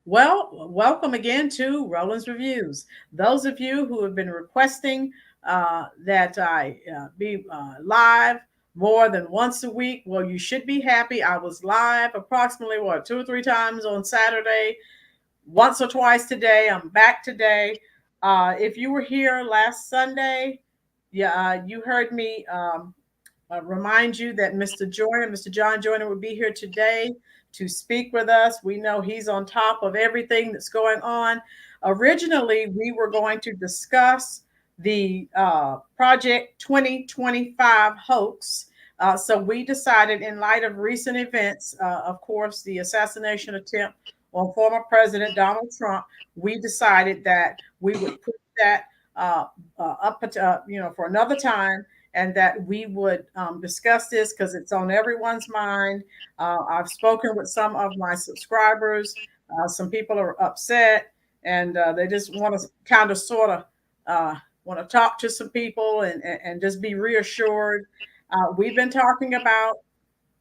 Well, welcome again to Roland's Reviews. Those of you who have been requesting that I be live more than once a week, well, you should be happy. I was live approximately, two or three times on Saturday, once or twice today. I'm back today. If you were here last Sunday, yeah, you heard me remind you that Mr. John Joyner, will be here today to speak with us. We know he's on top of everything that's going on. Originally, we were going to discuss the Project 2025 hoax. So we decided, in light of recent events, of course, the assassination attempt on former President Donald Trump, we decided that we would put that up, for another time, and that we would discuss this because it's on everyone's mind. I've spoken with some of my subscribers. Some people are upset, and they just want to kind of sort of want to talk to some people and just be reassured. We've been talking about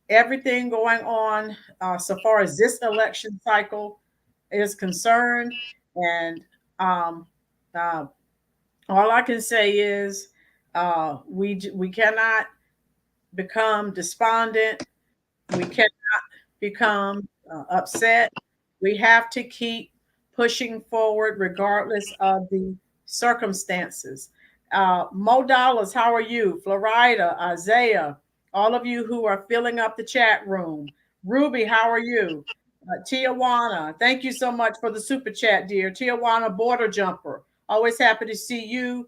everything going on so far as this election cycle is concerned. And um, uh, all I can say is we cannot become despondent. We cannot become upset. We have to keep pushing forward regardless of the circumstances. Mo Dollars, how are you? Florida, Isaiah, all of you who are filling up the chat room. Ruby, how are you? Tijuana, thank you so much for the super chat, dear. Tijuana Border Jumper, always happy to see you.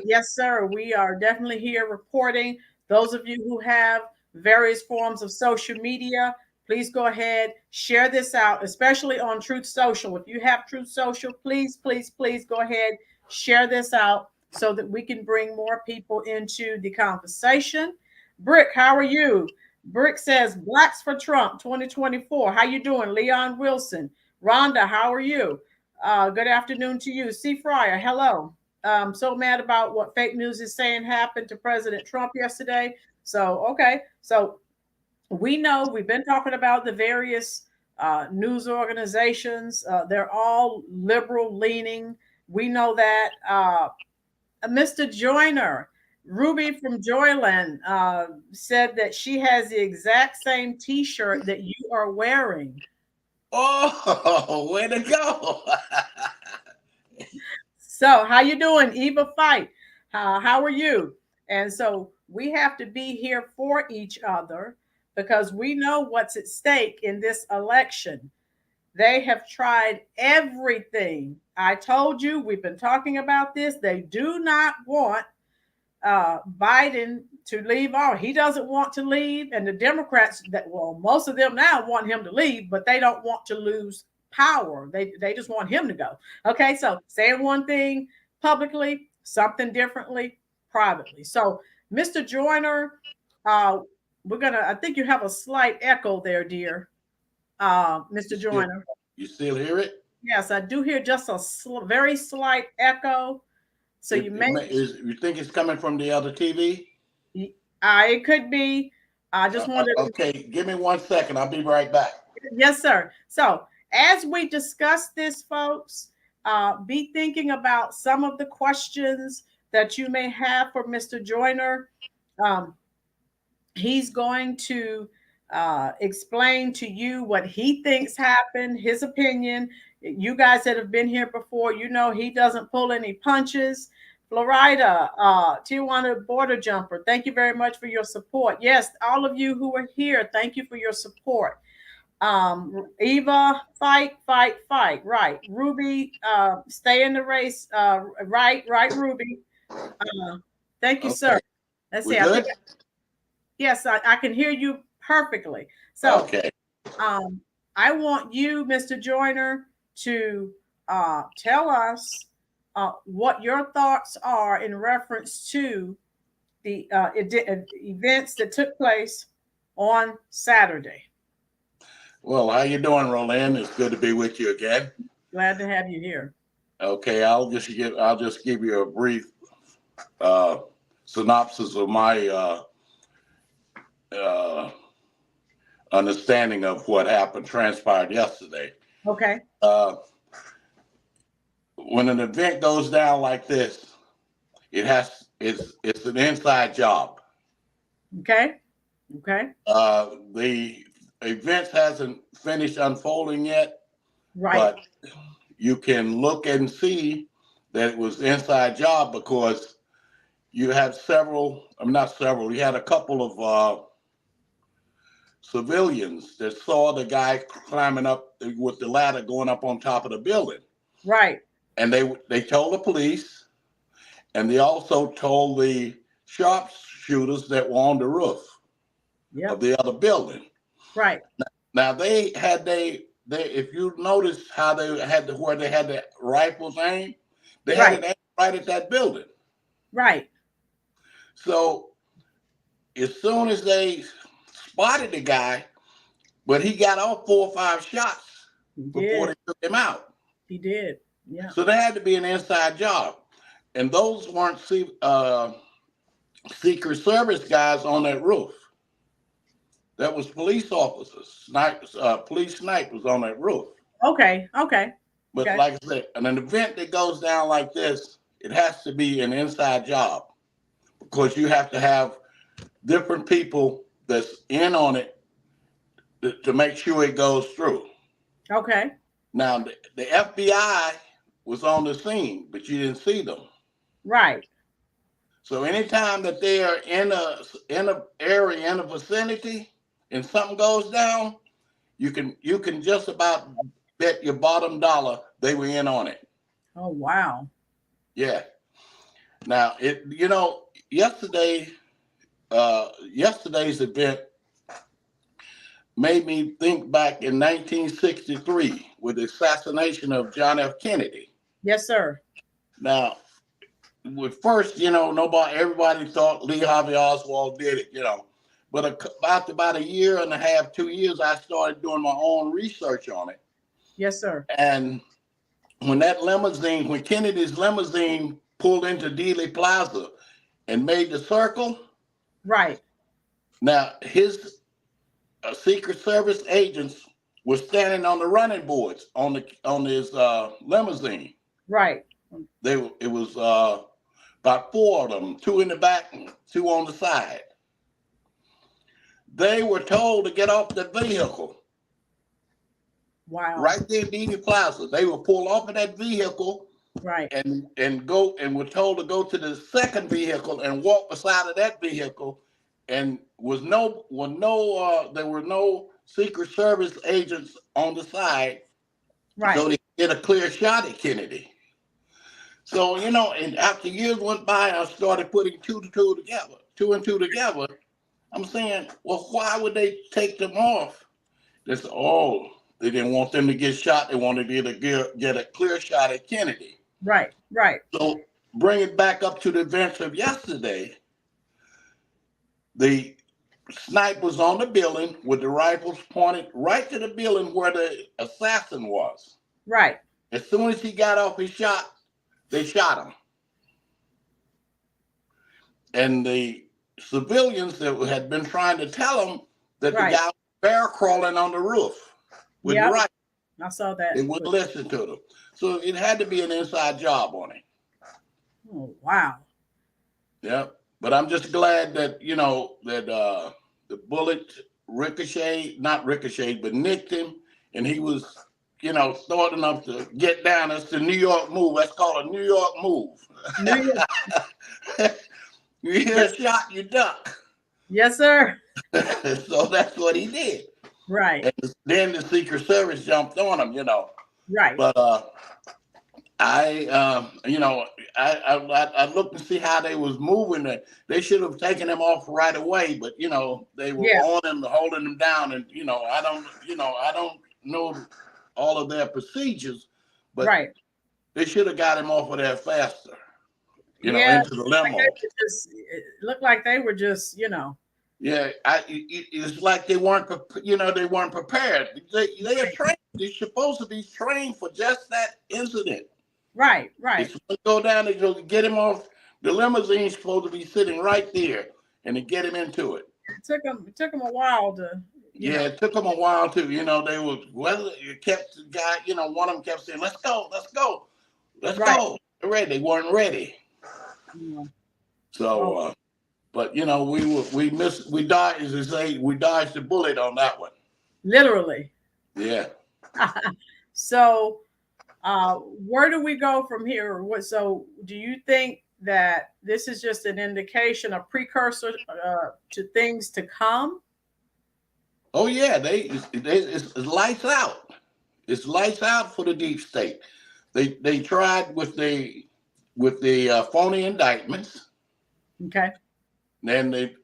Yes, sir, we are definitely here reporting. Those of you who have various forms of social media, please go ahead, share this out, especially on Truth Social. If you have Truth Social, please, please, please go ahead, share this out so that we can bring more people into the conversation. Brick, how are you? Brick says, Blacks for Trump 2024. How you doing? Leon Wilson. Rhonda, how are you? Good afternoon to you. C. Fryer, hello. So mad about what fake news is saying happened to President Trump yesterday. So, okay. So we know we've been talking about the various news organizations. They're all liberal leaning. We know that. Mr. Joyner, Ruby from Joyland, said that she has the exact same T-shirt that you are wearing. Oh, way to go! So, how you doing, Eva Fight? How are you? And so we have to be here for each other because we know what's at stake in this election. They have tried everything. I told you, we've been talking about this. They do not want Biden to leave office. He doesn't want to leave, and the Democrats, that well, most of them now want him to leave, but they don't want to lose power. They just want him to go. Okay, so saying one thing publicly, something differently privately. So, Mr. Joyner, uh, we're gonna. I think you have a slight echo there, dear, You Mr. still, Joyner. you still hear it? Yes, I do hear just a very slight echo. So you may You think it's coming from the other TV? It could be. I just wanted to, Okay, give me 1 second. I'll be right back. yes, sir. So as we discuss this, folks, be thinking about some of the questions that you may have for Mr. Joyner. Um, he's going to explain to you what he thinks happened, his opinion. You guys that have been here before, you know he doesn't pull any punches. Florida, Tijuana Border Jumper, thank you very much for your support. Yes, all of you who are here, thank you for your support. Eva, fight, fight, fight. Right. Ruby, stay in the race. Right, Ruby. Thank you, sir. Okay, Let's we see. I think good? yes, I can hear you perfectly. So Okay. um, I want you, Mr. Joyner, to tell us what your thoughts are in reference to the events that took place on Saturday. Well, how you doing, Roland? It's good to be with you again. Glad to have you here. Okay, I'll just give you a brief uh, synopsis of my uh, understanding of what happened transpired yesterday. Okay. When an event goes down like this, it's an inside job. Okay. Okay. The event hasn't finished unfolding yet, Right. but you can look and see that it was inside job because you had not several, you had a couple of civilians that saw the guy climbing up with the ladder going up on top of the building. Right. And they told the police, and they also told the sharpshooters that were on the roof of the other building. Right. Now they if you notice how they had where they had the rifles aimed, they had it aimed right at that building. Right. So as soon as they spotted the guy, but he got off 4 or 5 shots before they took him out. He did. Yeah. So there had to be an inside job, and those weren't Secret Service guys on that roof. That was police officers, police snipers on that roof. Okay. Okay. But okay. like I said, in an event that goes down like this, it has to be an inside job because you have to have different people that's in on it to make sure it goes through. Okay. Now, the FBI was on the scene, but you didn't see them. Right. So anytime that they are in a area, in a vicinity, and something goes down, you can just about bet your bottom dollar they were in on it. Oh wow. Yeah. Now yesterday's event made me think back in 1963 with the assassination of John F. Kennedy. Yes, sir. Now, with first, everybody thought Lee Harvey Oswald did it, But about a year and a half, 2 years, I started doing my own research on it. Yes, sir. And when Kennedy's limousine pulled into Dealey Plaza and made the circle. Right. Now, his Secret Service agents were standing on the running boards on his limousine. Right. It was about 4 of them, 2 in the back, 2 on the side. They were told to get off the vehicle. Wow. Right there in Dealey Plaza. They were pulled off of that vehicle. Right. And were told to go to the second vehicle and walk beside of that vehicle. And there were no Secret Service agents on the side. Right. So they get a clear shot at Kennedy. So, and after years went by, I started putting 2 and 2 together. I'm saying, well, why would they take them off? They said, they didn't want them to get shot. They wanted to get a clear shot at Kennedy. Right, right. So bring it back up to the events of yesterday. The sniper was on the building with the rifles pointed right to the building where the assassin was. Right. As soon as he got off his shot, they shot him. And the civilians that had been trying to tell him that the guy was bear crawling on the roof with the rifle. I saw that. They wouldn't listen to them. So it had to be an inside job on it. Oh, wow. Yeah. But I'm just glad that, that the bullet but nicked him. And he was, smart enough to get down. That's the New York move. That's called a New York move. New York. You hear a shot, you duck. Yes, sir. So that's what he did. Right. And then the Secret Service jumped on him, Right. But I looked to see how they was moving. They should have taken him off right away, but they were on him, holding him down, and I don't know all of their procedures, but they should have got him off of there faster. Into the limo. It looked like they were just, Yeah, it's like they weren't prepared. They are trained. They're supposed to be trained for just that incident. Right, right. It's supposed to go down. They go get him off. The limousine's supposed to be sitting right there, and to get him into it. It took him a while to Yeah, it took them a while too. You know, they was whether it kept the guy. You know, one of them kept saying, "Let's go, let's go, let's Right. go." They're ready. They weren't ready. Yeah. So, Oh, but you know, we dodged, as they say, we dodged the bullet on that one. literally. Yeah. So, where do we go from here? So, do you think that this is just an indication, a precursor to things to come? Oh yeah, it's lights out. It's lights out for the deep state. They tried with the phony indictments. Okay. Then the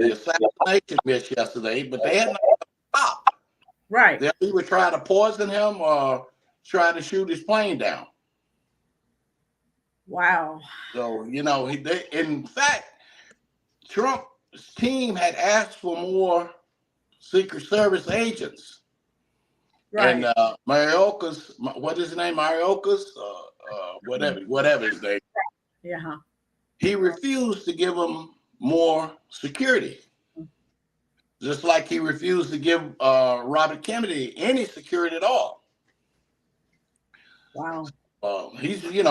assassination miss yesterday, but they had not stopped. Right. They either try to poison him or try to shoot his plane down. Wow. So you know, in fact, Trump's team had asked for more Secret Service agents. And Right. Marioka's, what is his name? Marioka's, whatever his name. Yeah. He refused to give them more security, just like he refused to give Robert Kennedy any security at all. Wow. He's in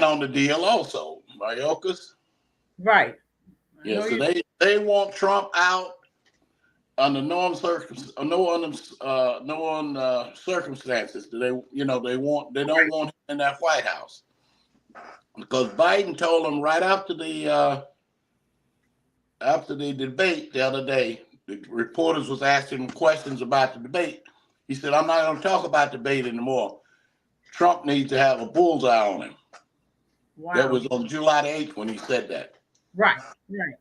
on the deal also, Marioka's. Right. I Yeah, know so you. they want Trump out under no circumstances. They they don't want him in that White House because Biden told them right after the debate the other day. The reporters was asking him questions about the debate. He said, "I'm not going to talk about debate anymore. Trump needs to have a bullseye on him." Wow. That was on July the 8th when he said that. Right. Right.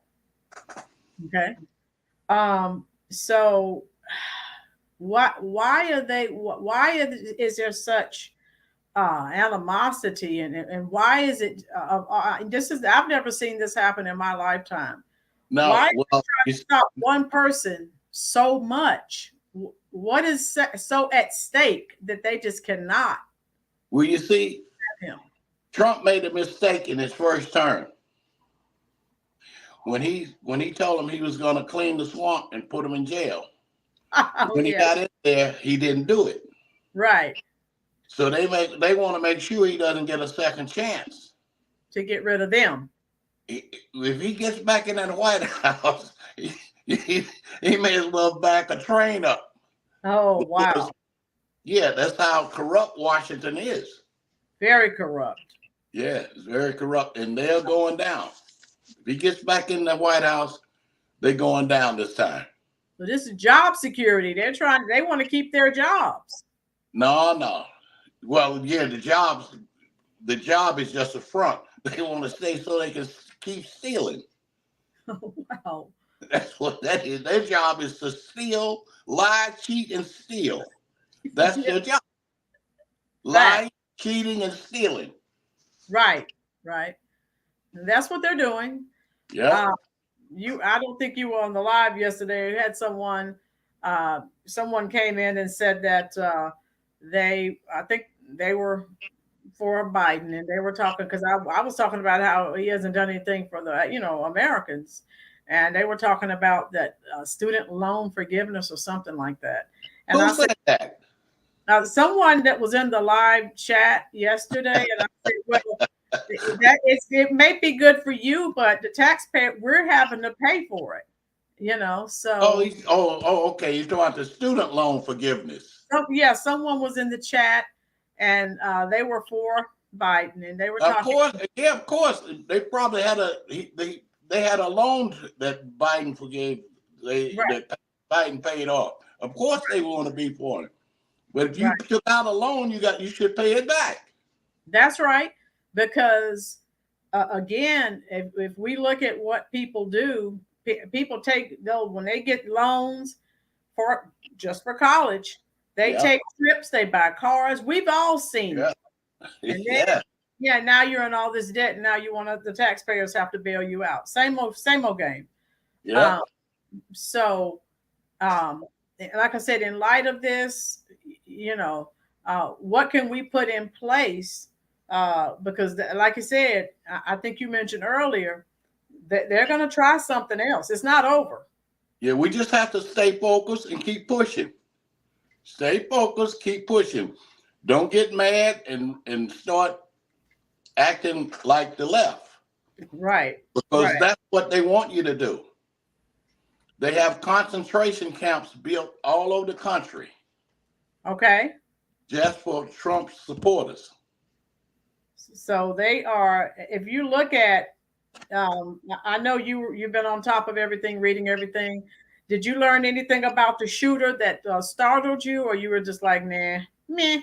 Okay. So why are they? Why is there such animosity, and why is it? This is I've never seen this happen in my lifetime. Now, Why well, stop one person so much? What is so at stake that they just cannot well, you see, have him? Trump made a mistake in his first term when he told him he was going to clean the swamp and put him in jail. Oh When he yeah, got in there, he didn't do it. right. So they want to make sure he doesn't get a second chance. To get rid of them. If he gets back in that White House, he may as well back a train up. Oh Because, wow, yeah, that's how corrupt Washington is. very corrupt. Yeah, it's very corrupt, and they're going down. If he gets back in the White House, they're going down this time. So this is job security. They want to keep their jobs. No. Well, yeah, the job is just a front. They want to stay so they can keep stealing. Oh, wow. That's what that is. Their job is to steal, lie, cheat, and steal. That's their job. Lying, cheating, and stealing. Right. And that's what they're doing. Yeah. I don't think you were on the live yesterday. You had someone came in and said that I think they were for Biden, and they were talking because I was talking about how he hasn't done anything for the Americans, and they were talking about that student loan forgiveness or something like that. And Who I said said that? someone that was in the live chat yesterday, and I said, well, it may be good for you, but the taxpayer, we're having to pay for it. Oh, So okay. You're talking about the student loan forgiveness. yeah, someone was in the chat, and they were for Biden, and they were talking. Of course. They probably had they had a loan that Biden forgave. Right. That Biden paid off. Of course, they want to be for it. But if you Right. took out a loan, you should pay it back. That's right, because again, if we look at what people do, people when they get loans for college, they Yeah. take trips, they buy cars. We've all seen Yeah. it. And then, Yeah. yeah, now you're in all this debt. And now you want the taxpayers have to bail you out. Same old game. Yeah. So, like I said, in light of this, what can we put in place? Because, like I said, I think you mentioned earlier that they're going to try something else. It's not over. Yeah, we just have to stay focused and keep pushing. Stay focused, keep pushing. Don't get mad and start acting like the left. Right. Because that's what they want you to do. They have concentration camps built all over the country. Okay. Just for Trump supporters. So they are, if you look at, I know you've been on top of everything, reading everything. Did you learn anything about the shooter that startled you, or you were just like, nah, meh?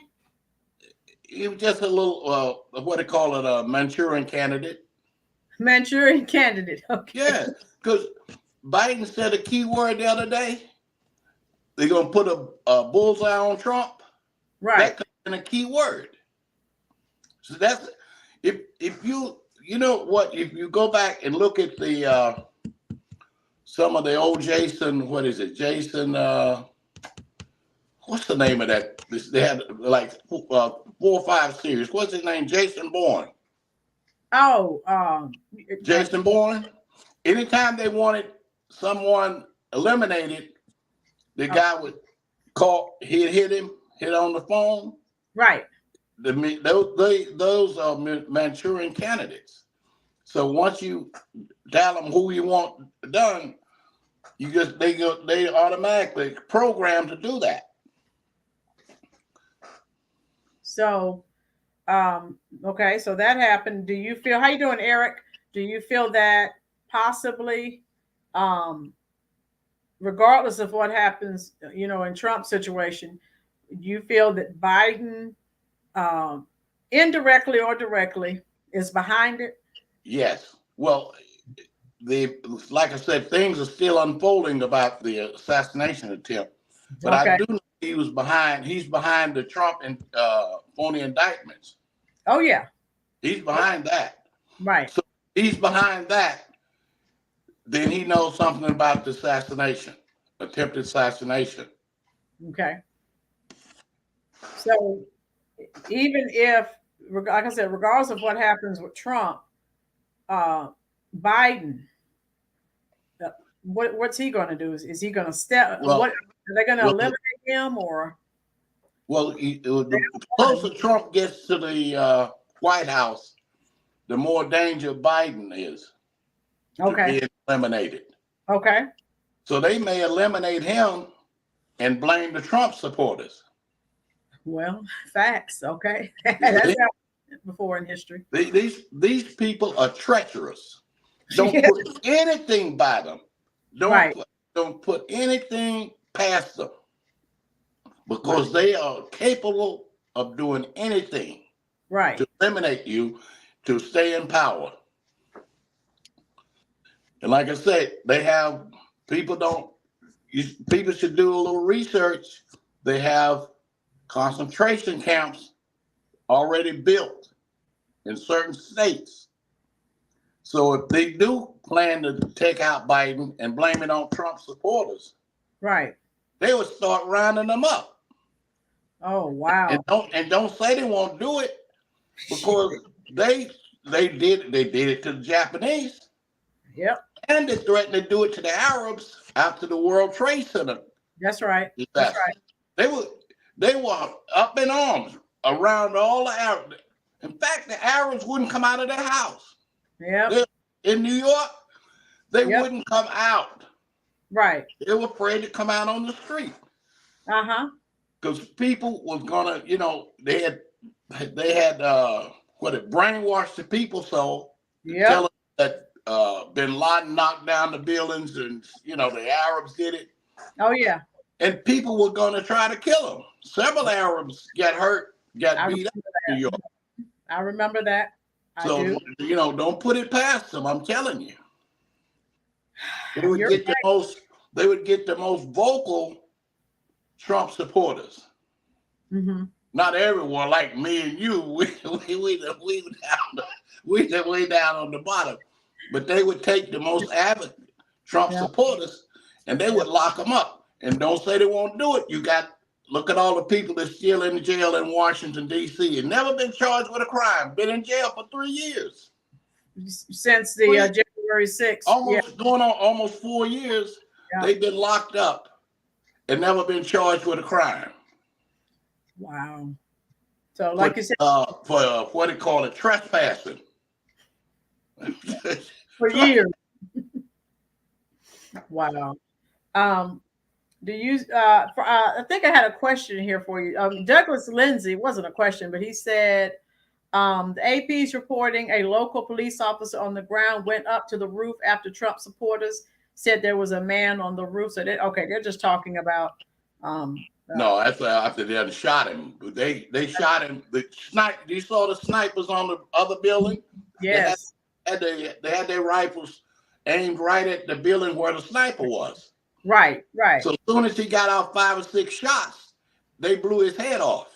He was just a little, what they call it, a Manchurian candidate. Manchurian candidate. Okay. Yeah, because Biden said a key word the other day. They're gonna put a bullseye on Trump. Right. That's a key word. So that's if you know what, if you go back and look at the some of the old Jason, what is it? Jason, what's the name of that? They had like 4 or 5 series. What's his name? Jason Bourne. Oh, Jason Bourne. Anytime they wanted someone eliminated, the guy would call. He'd hit on the phone. Right. Those are Manchurian candidates. So once you tell them who you want done, they automatically programmed to do that. So, okay, so that happened. Do you feel, how you doing, Eric? Do you feel that possibly, regardless of what happens, in Trump's situation, you feel that Biden, indirectly or directly, is behind it? Yes. Well, like I said, things are still unfolding about the assassination attempt, but okay. I do know he's behind the Trump and phony indictments. Oh yeah, he's behind that. Right. So he's behind that. Then he knows something about the attempted assassination. Okay. So even if, like I said, regardless of what happens with Trump, Biden, what's he going to do? Is he going to step? Well, what are they going to eliminate him, or? Well, the closer Trump gets to the White House, the more danger Biden is to being eliminated. Okay. So they may eliminate him and blame the Trump supporters. Well, facts. Okay. That's happened before in history. These people are treacherous. Don't put anything by them. Don't put anything past them, because they are capable of doing anything to eliminate you, to stay in power. And like I said, they have people should do a little research. They have concentration camps already built in certain states. So if they do plan to take out Biden and blame it on Trump supporters, they would start rounding them up. Oh wow! And don't say they won't do it, because they did it to the Japanese. Yep. And they threatened to do it to the Arabs after the World Trade Center. That's right. That's right. They were up in arms around all the Arabs. In fact, the Arabs wouldn't come out of their house. Yeah. In New York, they wouldn't come out. Right. They were afraid to come out on the street. Uh-huh. Because people was gonna, they had brainwashed the people, so tell them that Bin Laden knocked down the buildings, and the Arabs did it. Oh yeah. And people were going to try to kill him. Several Arabs got hurt, got beat up in New York. I remember that. So don't put it past them. I'm telling you, they would get the most vocal Trump supporters. Mm-hmm. Not everyone like me and you. We way down on the bottom. But they would take the most avid Trump supporters, and they would lock them up. And don't say they won't do it. Look at all the people that's still in jail in Washington, D.C. and never been charged with a crime. Been in jail for 3 years. Since the January 6th. Going on almost 4 years. Yeah. They've been locked up and never been charged with a crime. Wow. So, like you said, for what they call it, trespassing. for years. Wow. Do you? I think I had a question here for you. Douglas Lindsay wasn't a question, but he said the AP is reporting a local police officer on the ground went up to the roof after Trump supporters said there was a man on the roof. So they're just talking about. No, that's after they shot him. They shot him. The snipe. You saw the snipers on the other building. Yes. They had their rifles aimed right at the building where the sniper was. Right. So as soon as he got out 5 or 6 shots, they blew his head off.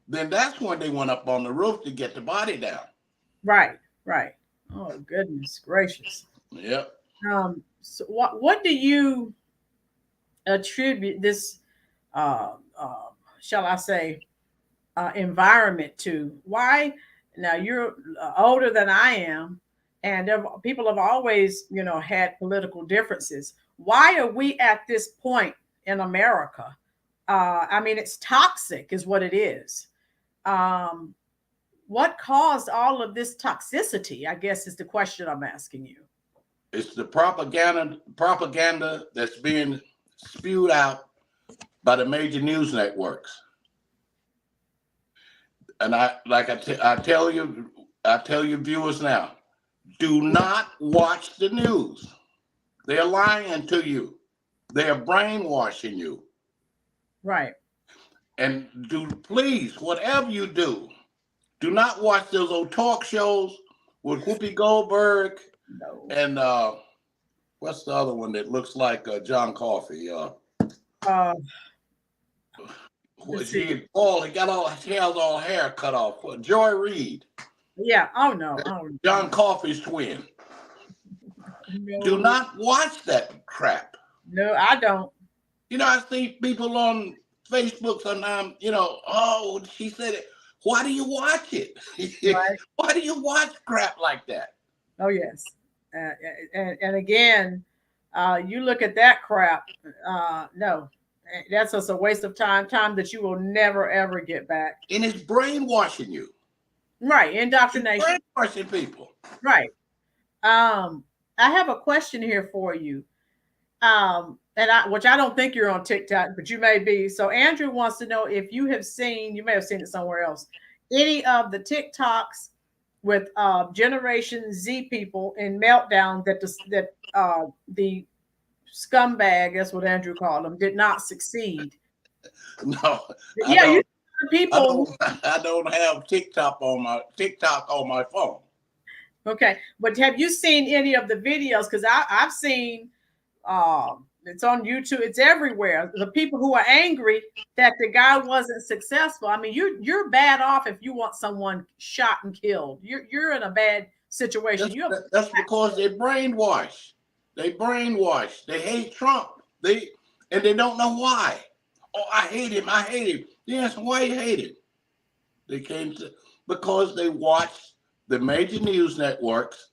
Then that's when they went up on the roof to get the body down. Right. Oh, goodness gracious. Yep. So what do you attribute this, shall I say, environment to? Why? Now you're older than I am, and people have always, had political differences. Why are we at this point in America? I mean, it's toxic, is what it is. What caused all of this toxicity, I guess, is the question I'm asking you. It's the propaganda that's being spewed out by the major news networks. And I tell you viewers now, do not watch the news. They're lying to you. They are brainwashing you. Right. And please, whatever you do not watch those old talk shows with Whoopi Goldberg. No. And what's the other one that looks like John Coffey? He has all hair cut off. Joy Reid. Yeah. Oh no. John Coffey's twin. No. Do not watch that crap. No, I don't. I see people on Facebook sometimes. Oh, she said it. Why do you watch it? Right. Why do you watch crap like that? Oh yes. And again, you look at that crap. No, that's just a waste of time that you will never ever get back. And it's brainwashing you. Right, indoctrination. It's brainwashing people. Right. I have a question here for you. Which I don't think you're on TikTok, but you may be. So Andrew wants to know if you have seen. You may have seen it somewhere else. Any of the TikToks with Generation Z people in meltdown that the scumbag, that's what Andrew called them, did not succeed. No. Yeah, people. I don't have TikTok on my phone. Okay, but have you seen any of the videos? Because I've seen. It's on YouTube. It's everywhere. The people who are angry that the guy wasn't successful. I mean, you're bad off if you want someone shot and killed. You're in a bad situation. That's because they brainwash. They brainwash. They hate Trump. And they don't know why. Oh, I hate him. Yes, why you hate him? Because they watch the major news networks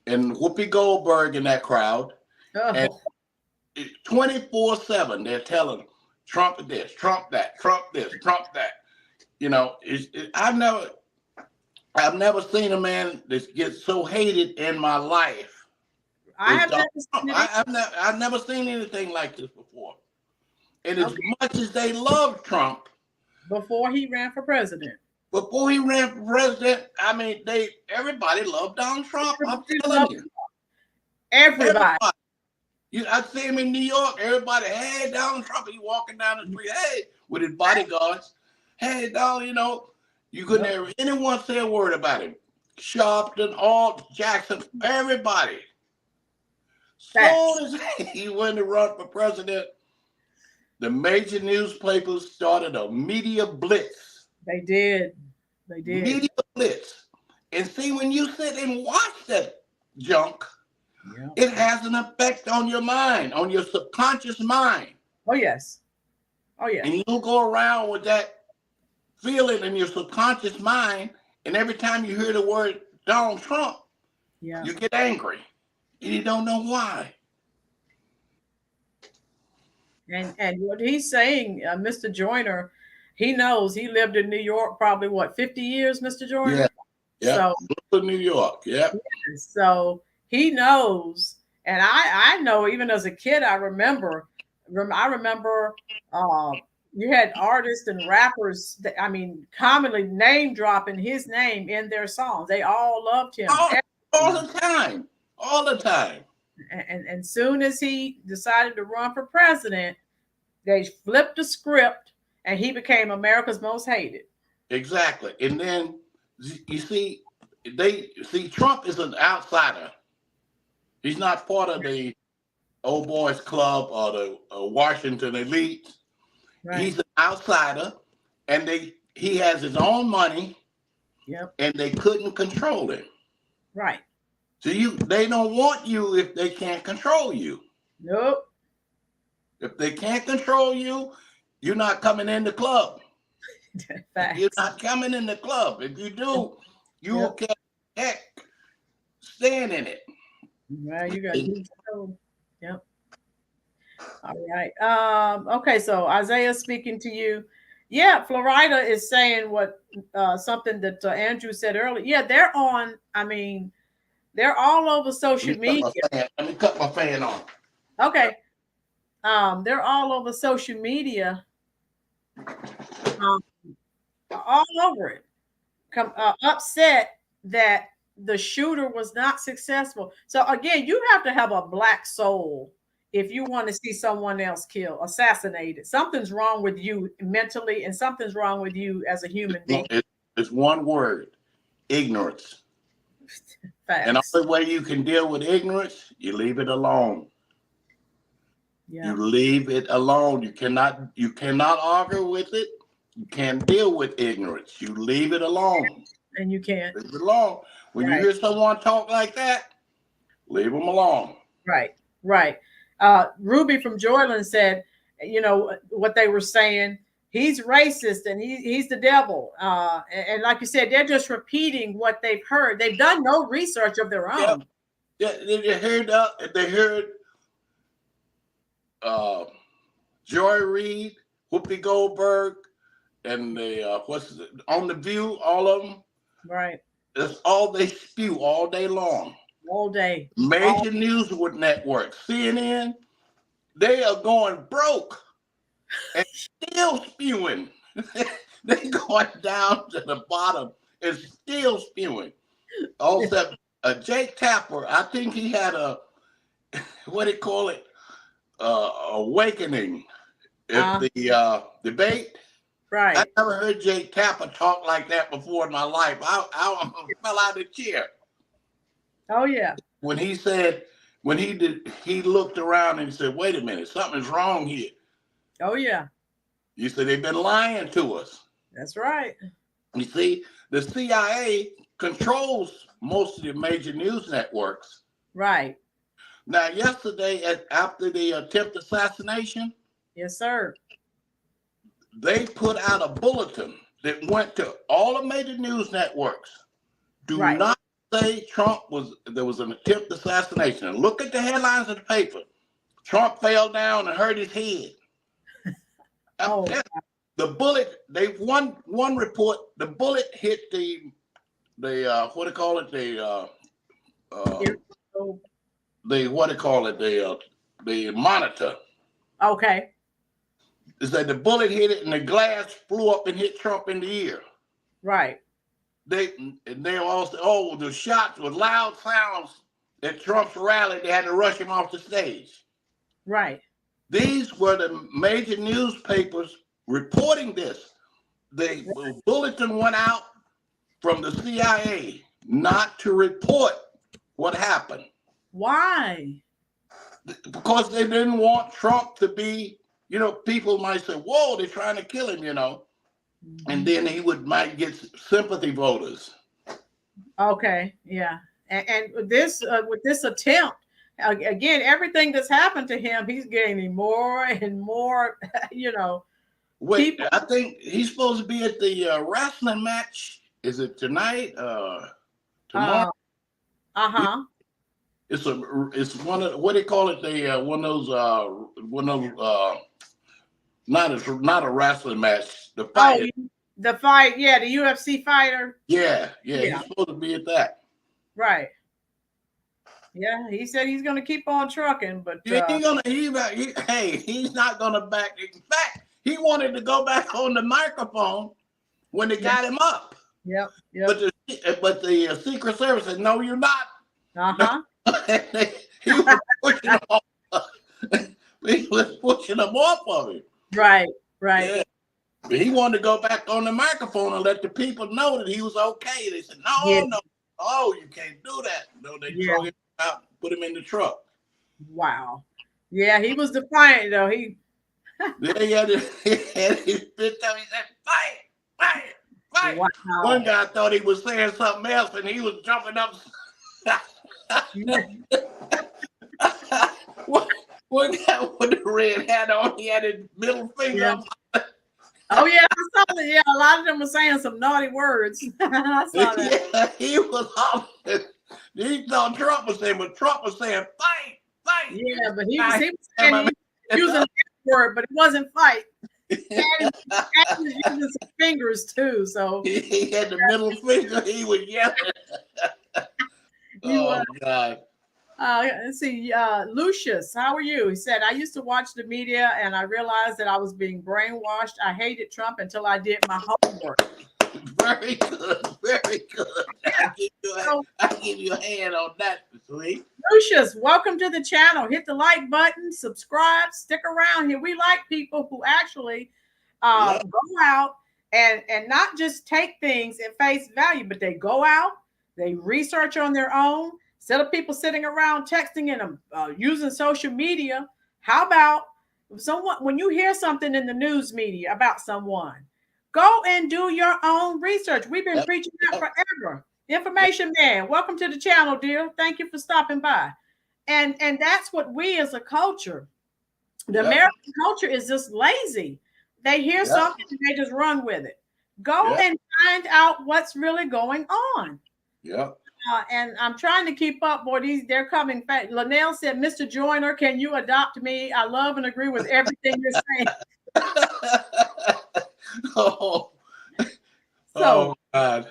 and Whoopi Goldberg in that crowd. Oh. And 24/7, they're telling Trump this, Trump that, Trump this, Trump that. I've never seen a man that gets so hated in my life. I've never seen anything like this before. And as much as they love Trump, before he ran for president. I mean, everybody loved Donald Trump. I'm telling you. Everybody. I see him in New York. Everybody, hey, Donald Trump. He's walking down the street, hey, with his bodyguards. Hey, Donald, you couldn't hear anyone say a word about him. Sharpton, Jackson, everybody. Soon as he went to run for president, the major newspapers started a media blitz. They did. Media blitz. And see, when you sit and watch that junk, it has an effect on your mind, on your subconscious mind. Oh, yes. And you'll go around with that feeling in your subconscious mind, and every time you hear the word Donald Trump, you get angry, and you don't know why. And what he's saying, Mr. Joyner, he knows he lived in New York probably what 50 years, Mr. Yeah, Joyner. yeah. So New York. Yeah. so he knows, and I know even as a kid I remember uh, you had artists and rappers that, I mean, commonly name dropping his name in their songs. They all loved him. All the time. All the time. And soon as he decided to run for president, they flipped the script and he became America's most hated. Exactly. And then you see, Trump is an outsider. He's not part of the old boys club or the Washington elite. Right. He's an outsider, and he has his own money. Yep. And they couldn't control him. Right. So they don't want you if they can't control you. Nope. If they can't control you, you're not coming in the club. You're not coming in the club. If you do, you can't stand in it. Right, you got to control. Yep. All right. Okay, so Isaiah speaking to you. Yeah, Florida is saying what something that Andrew said earlier. Yeah, they're on. I mean, they're all over social media. Let me cut my fan on. Okay. They're all over social media. All over it. Upset that the shooter was not successful. So again, you have to have a black soul if you want to see someone else killed, assassinated. Something's wrong with you mentally, and something's wrong with you as a human being. It's one word: ignorance. Facts. And the only way you can deal with ignorance, you leave it alone. Yeah. You leave it alone. You cannot argue with it. You can't deal with ignorance. You leave it alone. And you can't. Leave it alone. When you hear someone talk like that, leave them alone. Right. Ruby from Jordan said, you know, what they were saying, he's racist and he's the devil. And like you said, they're just repeating what they've heard. They've done no research of their own. Yeah, they heard Joy Reid, Whoopi Goldberg, and On the View, all of them. Right. That's all they spew all day long. All day. Major news networks, CNN, they are going broke and still spewing. They're going down to the bottom and still spewing. Also, Jake Tapper, I think he had awakening at the debate. Right. I never heard Jake Tapper talk like that before in my life. I fell out of the chair. Oh yeah. When he looked around and he said, "Wait a minute, something's wrong here." Oh yeah. You said they've been lying to us. That's right. You see, the CIA controls most of the major news networks. Right. Now, yesterday, after the attempted assassination, yes, sir, they put out a bulletin that went to all the major news networks. Do not say there was an attempted assassination. And look at the headlines of the paper. Trump fell down and hurt his head. The bullet, one report, the bullet hit the monitor. Okay. Is that the bullet hit it and the glass flew up and hit Trump in the ear. Right. They also, the shots with loud sounds at Trump's rally, they had to rush him off the stage. Right. These were the major newspapers reporting this. The bulletin went out from the CIA not to report what happened. Why? Because they didn't want Trump to be, people might say, whoa, they're trying to kill him, Mm-hmm. And then he might get sympathy voters. Okay, yeah. And with this attempt, again, everything that's happened to him, he's gaining more and more, Wait, I think he's supposed to be at the wrestling match. Is it tonight? Tomorrow? It's one of what they call it. One of those not a wrestling match. The fight. Oh, the fight. Yeah, the UFC fighter. Yeah. He's supposed to be at that. Right. Yeah, he said he's going to keep on trucking, but he's not going to back. In fact, he wanted to go back on the microphone when they got him up. Yep. But the Secret Service said, "No, you're not." He was pushing him off. He was pushing him off of it. Right. Yeah. But he wanted to go back on the microphone and let the people know that he was okay. They said, "No, oh, you can't do that." No, they throw him out, put him in the truck. Wow. Yeah, he was defiant though. He had his fist up. He said, "Fight." Wow. One guy thought he was saying something else, and he was jumping up. One guy with the red hat on, he had his middle finger up. Oh yeah, I saw that. Yeah, a lot of them were saying some naughty words. I saw that. Yeah, he was hollering. He thought Trump was saying, but Trump was saying, "Fight." Yeah, but he was saying using that word, but it wasn't fight. And he was using some fingers too. So he had the middle finger. He was yelling. God. Let's see. Lucius, how are you? He said, "I used to watch the media and I realized that I was being brainwashed. I hated Trump until I did my homework." Very good. Very good. I give you a hand on that, sweet. Lucius, welcome to the channel. Hit the like button, subscribe, stick around here. We like people who actually go out and not just take things at face value, but they go out, they research on their own. Instead of people sitting around texting and using social media, how about someone, when you hear something in the news media about someone, go and do your own research. We've been preaching that forever. Information Man, welcome to the channel, dear. Thank you for stopping by. And that's what we as a culture, the American culture is just lazy. They hear something and they just run with it. Go and find out what's really going on. And I'm trying to keep up, boy. They're coming back. Linnell said, "Mr. Joyner, can you adopt me? I love and agree with everything you're saying." God.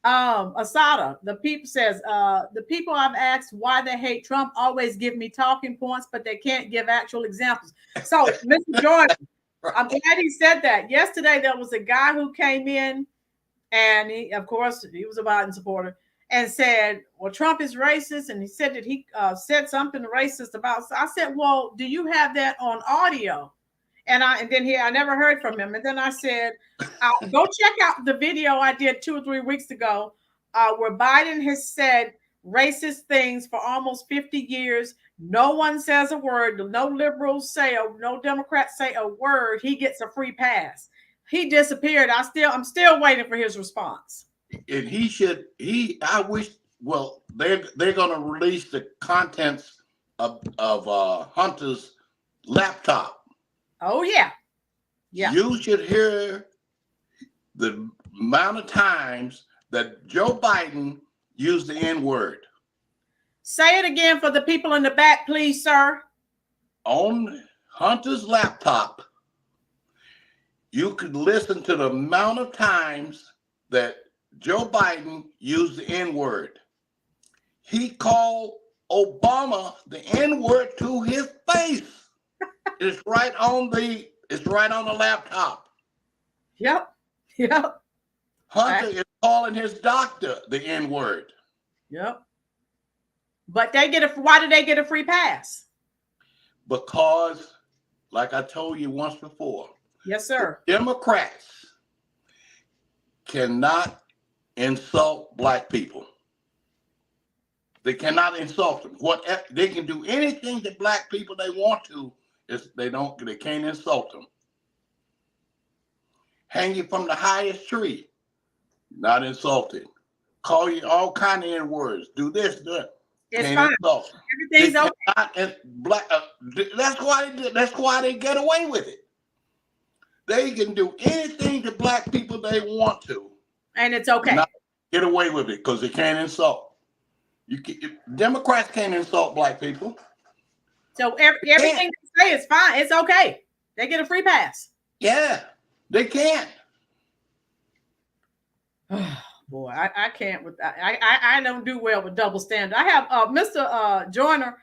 Asada, the people says, "The people I've asked why they hate Trump always give me talking points, but they can't give actual examples." So, Mr. Jordan, I'm glad he said that. Yesterday, there was a guy who came in, and he was a Biden supporter, and said, "Well, Trump is racist," and he said that he said something racist about. So I said, "Well, do you have that on audio?" And then I never heard from him. And then I said, "Go check out the video I did 2 or 3 weeks ago, where Biden has said racist things for almost 50 years. No one says a word. No liberals say, no Democrats say a word. He gets a free pass." He disappeared. I'm still waiting for his response. And I wish, well, they're going to release the contents of Hunter's laptop. Oh, yeah. You should hear the amount of times that Joe Biden used the N-word. Say it again for the people in the back, please, sir. On Hunter's laptop, you could listen to the amount of times that Joe Biden used the N-word. He called Obama the N-word to his face. It's right on the laptop. Yep. Hunter is calling his doctor the N-word. Yep. But why did they get a free pass? Because, like I told you once before. Yes, sir. Democrats cannot insult black people. They cannot insult them. They can do anything to black people they want to. They can't insult them. Hang you from the highest tree, not insulted. Call you all kind of N-words. Do this, do that. It's fine. Everything's okay. That's why they get away with it. They can do anything to black people they want to, and it's okay. Not get away with it because they can't insult. Democrats can't insult black people. So everything they say is fine. It's okay. They get a free pass. Yeah, they can't. Boy, I can't with that. I don't do well with double standard. I have Mr. Joyner.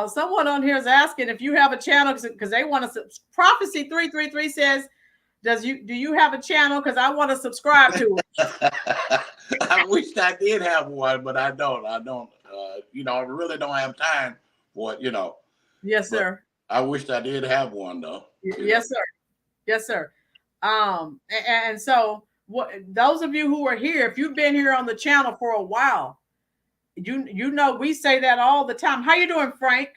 Someone on here is asking if you have a channel because they want to. Prophecy 333 says, do you have a channel? Because I want to subscribe to it. I wish I did have one, but I don't. I really don't have time for it. Yes, sir. I wish I did have one though. Yes, sir. Yes, sir. And so what? Those of you who are here, if you've been here on the channel for a while, you know we say that all the time. How you doing, Frank?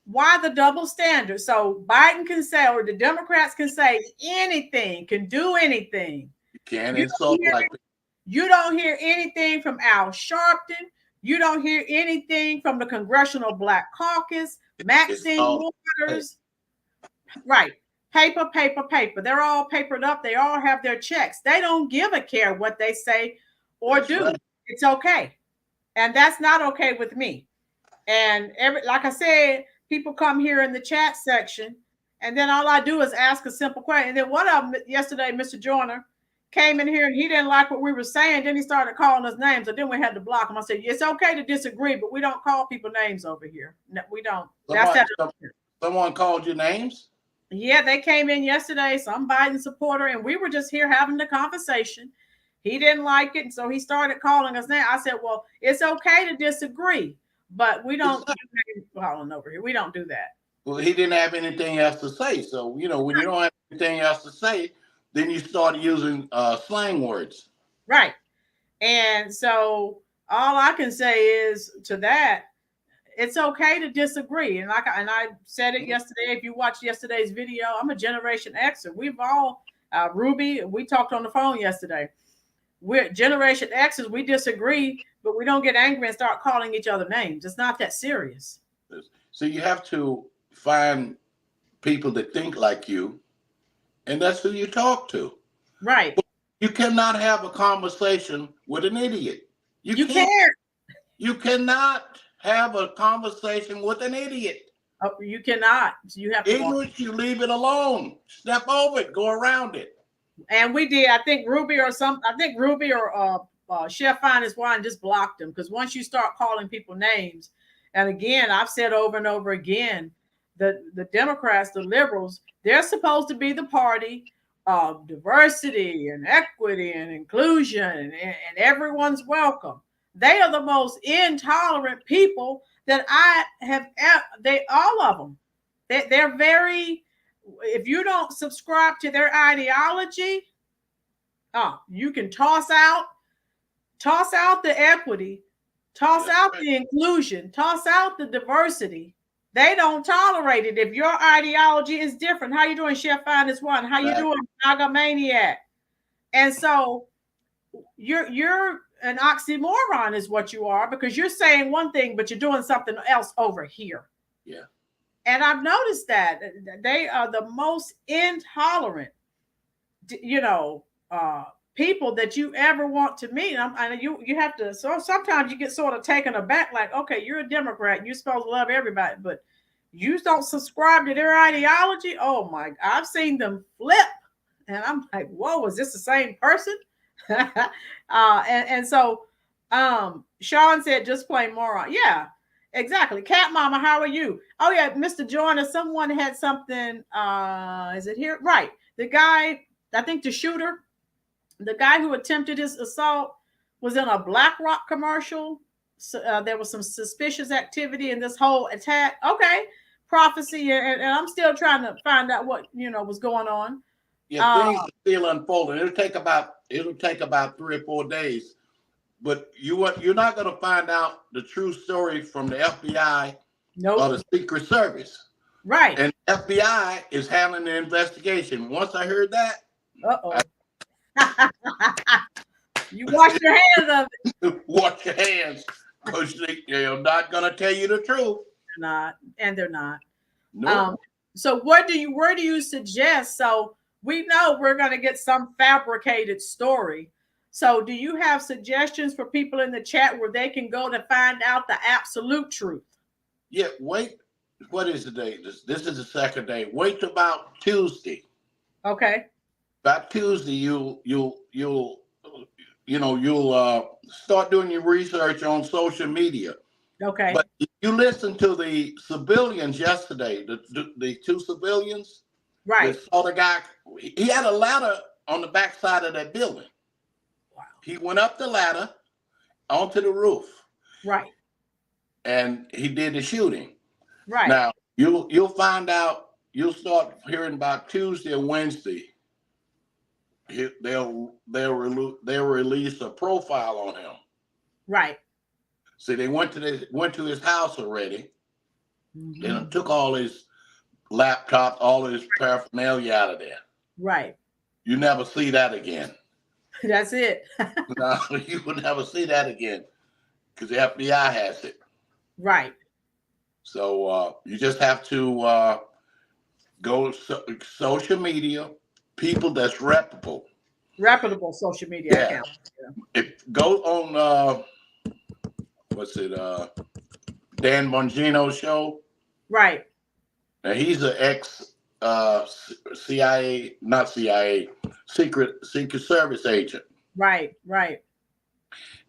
Why the double standard? So Biden can say, or the Democrats can say anything, can do anything. You can't insult like that. You don't hear anything from Al Sharpton. You don't hear anything from the Congressional Black Caucus, Maxine Waters. Right. Paper. They're all papered up. They all have their checks. They don't give a care what they say or do. Right. It's okay. And that's not okay with me. And like I said, people come here in the chat section, and then all I do is ask a simple question. And then one of them yesterday, Mr. Joyner, came in here and he didn't like what we were saying. Then he started calling us names. So then we had to block him. I said, it's okay to disagree, but we don't call people names over here. No, we don't. Someone called you names? Yeah, they came in yesterday, some Biden supporter, and we were just here having the conversation. He didn't like it, and so he started calling us names. I said, well, it's okay to disagree, but we don't calling over here. We don't do that. Well, he didn't have anything else to say. So, when you don't have anything else to say, then you start using slang words. Right. And so all I can say is to that, it's okay to disagree. And I said it yesterday. If you watched yesterday's video, I'm a Generation Xer. We've all, Ruby, we talked on the phone yesterday. We're Generation Xers. We disagree, but we don't get angry and start calling each other names. It's not that serious. So you have to find people that think like you, and that's who you talk to. Right. But you cannot have a conversation with an idiot. You can't. You cannot have a conversation with an idiot. Oh, you cannot. You have to. Ignorance, you leave it alone. Step over it. Go around it. And we did. I think Ruby or Chef Finest Wine just blocked them, because once you start calling people names, and again, I've said over and over again, the Democrats, the liberals, they're supposed to be the party of diversity and equity and inclusion, and everyone's welcome. They are the most intolerant people that I have. All of them. They're very. If you don't subscribe to their ideology, you can toss out the equity, toss out the inclusion, toss out the diversity. They don't tolerate it. If your ideology is different, how you doing, Chef Finest One? How you doing, Naga Maniac? And so you're an oxymoron is what you are, because you're saying one thing, but you're doing something else over here. Yeah. And I've noticed that they are the most intolerant, people that you ever want to meet. And you have to. So sometimes you get sort of taken aback, like, okay, you're a Democrat, you're supposed to love everybody, but you don't subscribe to their ideology. Oh my! I've seen them flip, and I'm like, whoa, is this the same person? and so, Sean said, just plain moron. Yeah. Exactly. Cat Mama, how are you? Oh, yeah, Mr. Joyner, someone had something. Is it here? Right. The guy, I think the shooter, the guy who attempted his assault was in a BlackRock commercial. So, there was some suspicious activity in this whole attack. Okay. Prophecy. And I'm still trying to find out what, was going on. Yeah, things are still unfolding. It'll take about 3 or 4 days. But you're not going to find out the true story from the FBI or the Secret Service. Right. And FBI is handling the investigation. Once I heard that. You wash your hands of it. Wash your hands. Because they're not going to tell you the truth. They're not. And they're not. No. So where do you suggest? So we know we're going to get some fabricated story. So do you have suggestions for people in the chat where they can go to find out the absolute truth? Yeah, wait. what is the date? This is the second day. Wait till about Tuesday. Okay. About Tuesday, you'll start doing your research on social media. Okay. But you listened to the civilians yesterday, the two civilians Right. that saw the guy. He had a ladder on the backside of that building. Wow. He went up the ladder onto the roof. Right. And he did the shooting. Right. Now you'll find out. You'll start hearing about Tuesday or Wednesday. They'll release a profile on him. Right. See, they went to his house already. Mm-hmm. And took all his laptop, all his paraphernalia out of there. Right. You never see that again. That's it. No, you will never see that again because the FBI has it. Right. So you just have to go social media, people that's reputable. Reputable social media accounts. Yeah. Go on Dan Bongino's show. Right. Now he's an ex CIA, not CIA, Secret Service agent. Right. Right.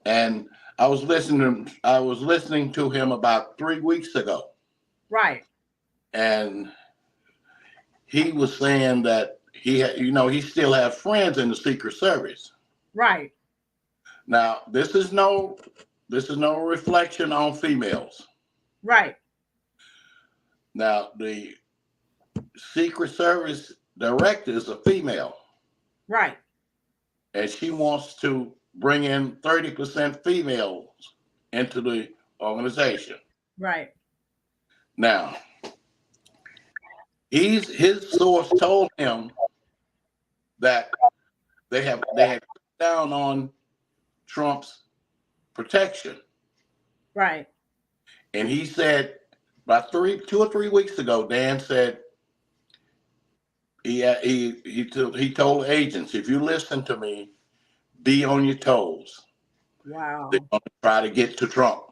And I was listening to him about 3 weeks ago. Right. And he was saying that he still has friends in the Secret Service. Right. Now, this is no reflection on females. Right. Now, the Secret Service director is a female. Right. And she wants to bring in 30% females into the organization. Right. Now, his source told him that they had cut down on Trump's protection. Right. And he said about 2 or 3 weeks ago, Dan said he told agents, if you listen to me, be on your toes. Wow. They're going to try to get to Trump.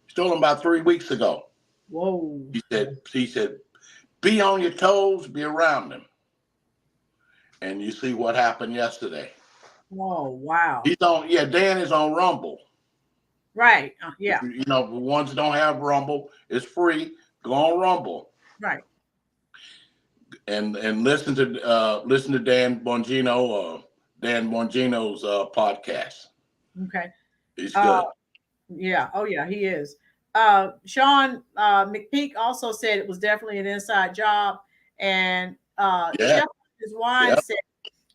He told him about 3 weeks ago. Whoa. He said, be on your toes, be around them. And you see what happened yesterday. Oh, wow. Dan is on Rumble. Right. Yeah. The ones that don't have Rumble, it's free. Go on Rumble. Right. And listen to Dan Bongino or Dan Bongino's podcast. Okay. He's good. Yeah. Oh, yeah, he is. Sean McPeak also said it was definitely an inside job. And Chef his wine said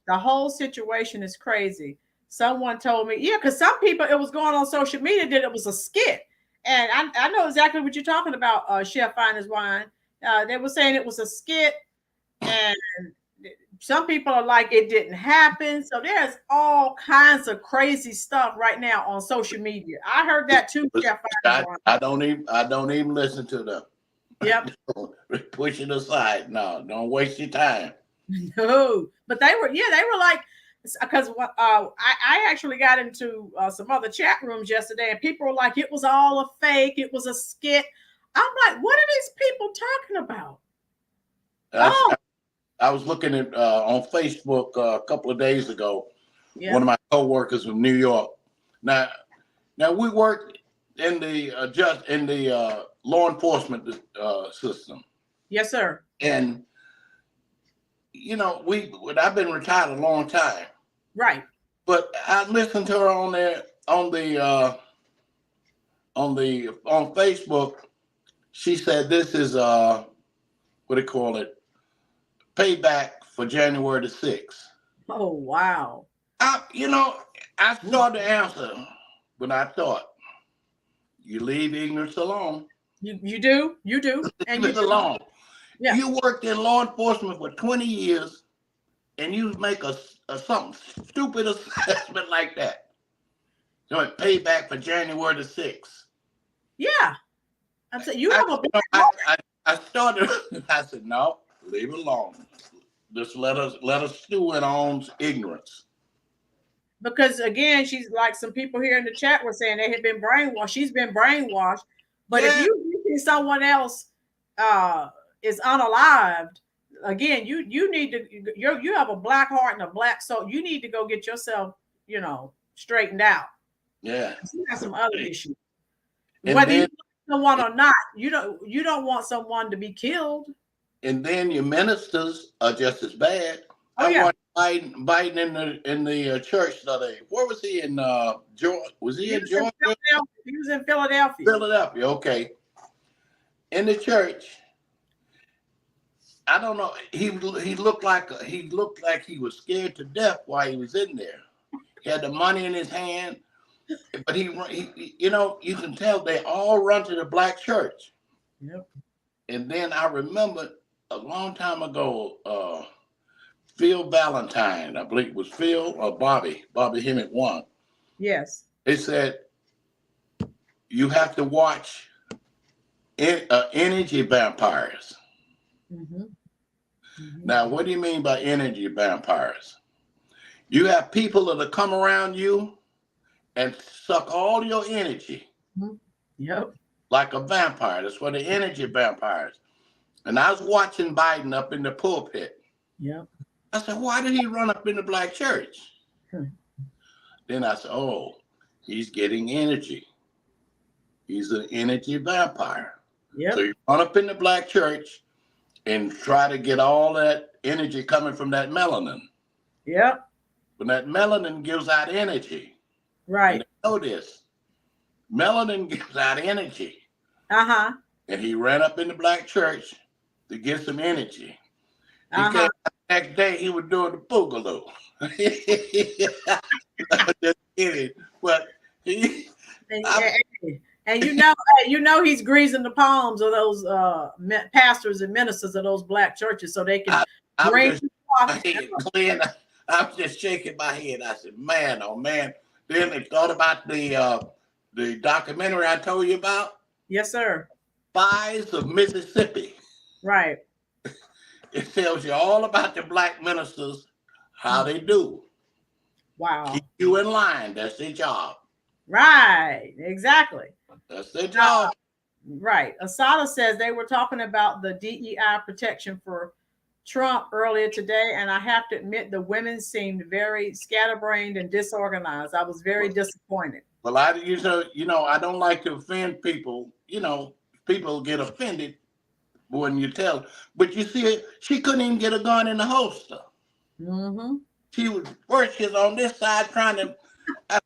the whole situation is crazy. Someone told me, because some people, it was going on social media that it was a skit. And I know exactly what you're talking about, Chef Fine His Wine. They were saying it was a skit. And some people are like, it didn't happen. So there's all kinds of crazy stuff right now on social media. I heard that too, Chef Fine His Wine. I don't even listen to them. Yep. Push it aside. No, don't waste your time. No, but they were like, because I actually got into some other chat rooms yesterday, and people were like, it was all a fake, it was a skit. I'm like, what are these people talking about? I was looking at on Facebook a couple of days ago. Yeah. One of my coworkers from New York. Now we worked in the law enforcement system. Yes, sir. And I've been retired a long time. Right. But I listened to her on Facebook. She said this is what do you call it? Payback for January the 6th. Oh, wow. I started to answer, but I thought, you leave ignorance alone. You do. And leave it alone. Yeah. You worked in law enforcement for 20 years, and you make a something stupid assessment like that. So it payback for January the 6th. Yeah. I'm saying you have I started. I said no, leave it alone. Just let us stew in our own ignorance. Because again, she's like some people here in the chat were saying they had been brainwashed. She's been brainwashed. But if you see someone else is unalived, again, you need to you have a black heart and a black soul. You need to go get yourself, straightened out. Yeah. You have some other issues. And Whether then, you want someone or not, you don't want someone to be killed. and then your ministers are just as bad. Oh I yeah. watched Biden in the church the other day. Where was he in Georgia? Was he in Georgia? He was in Philadelphia. Philadelphia, okay. In the church, I don't know. He looked like he was scared to death while he was in there. He had the money in his hand, but he you can tell they all run to the black church. Yep. And then I remember a long time ago, Phil Valentine, I believe it was Phil or Bobby Hemmett one. Yes. They said you have to watch energy vampires. Mm-hmm. Mm-hmm. Now, what do you mean by energy vampires? You have people that'll come around you and suck all your energy. Mm-hmm. Yep. Like a vampire. That's what the energy vampires. And I was watching Biden up in the pulpit. Yep. I said, why did he run up in the black church? Then I said, oh, he's getting energy. He's an energy vampire. Yep. So you run up in the black church and try to get all that energy coming from that melanin. Yep. When that melanin gives out energy. Right. Know this. Melanin gives out energy. Uh-huh. And he ran up in the black church to get some energy. He Uh-huh. came out the next day, he was doing the boogaloo. Just kidding. But he... And he's greasing the palms of those pastors and ministers of those black churches so they can bring I'm just shaking my head. I said, man, oh man. Then they thought about the documentary I told you about. Yes, sir. Spies of Mississippi. Right. It tells you all about the black ministers, how they do. Wow. Keep you in line. That's their job. Right. Exactly. That's their job. Right. Asada says they were talking about the DEI protection for Trump earlier today, and I have to admit the women seemed very scatterbrained and disorganized. I was very disappointed. Well, I don't like to offend people. People get offended when you tell. But you see, she couldn't even get a gun in the holster. Mm-hmm. She was first. She's on this side trying to. If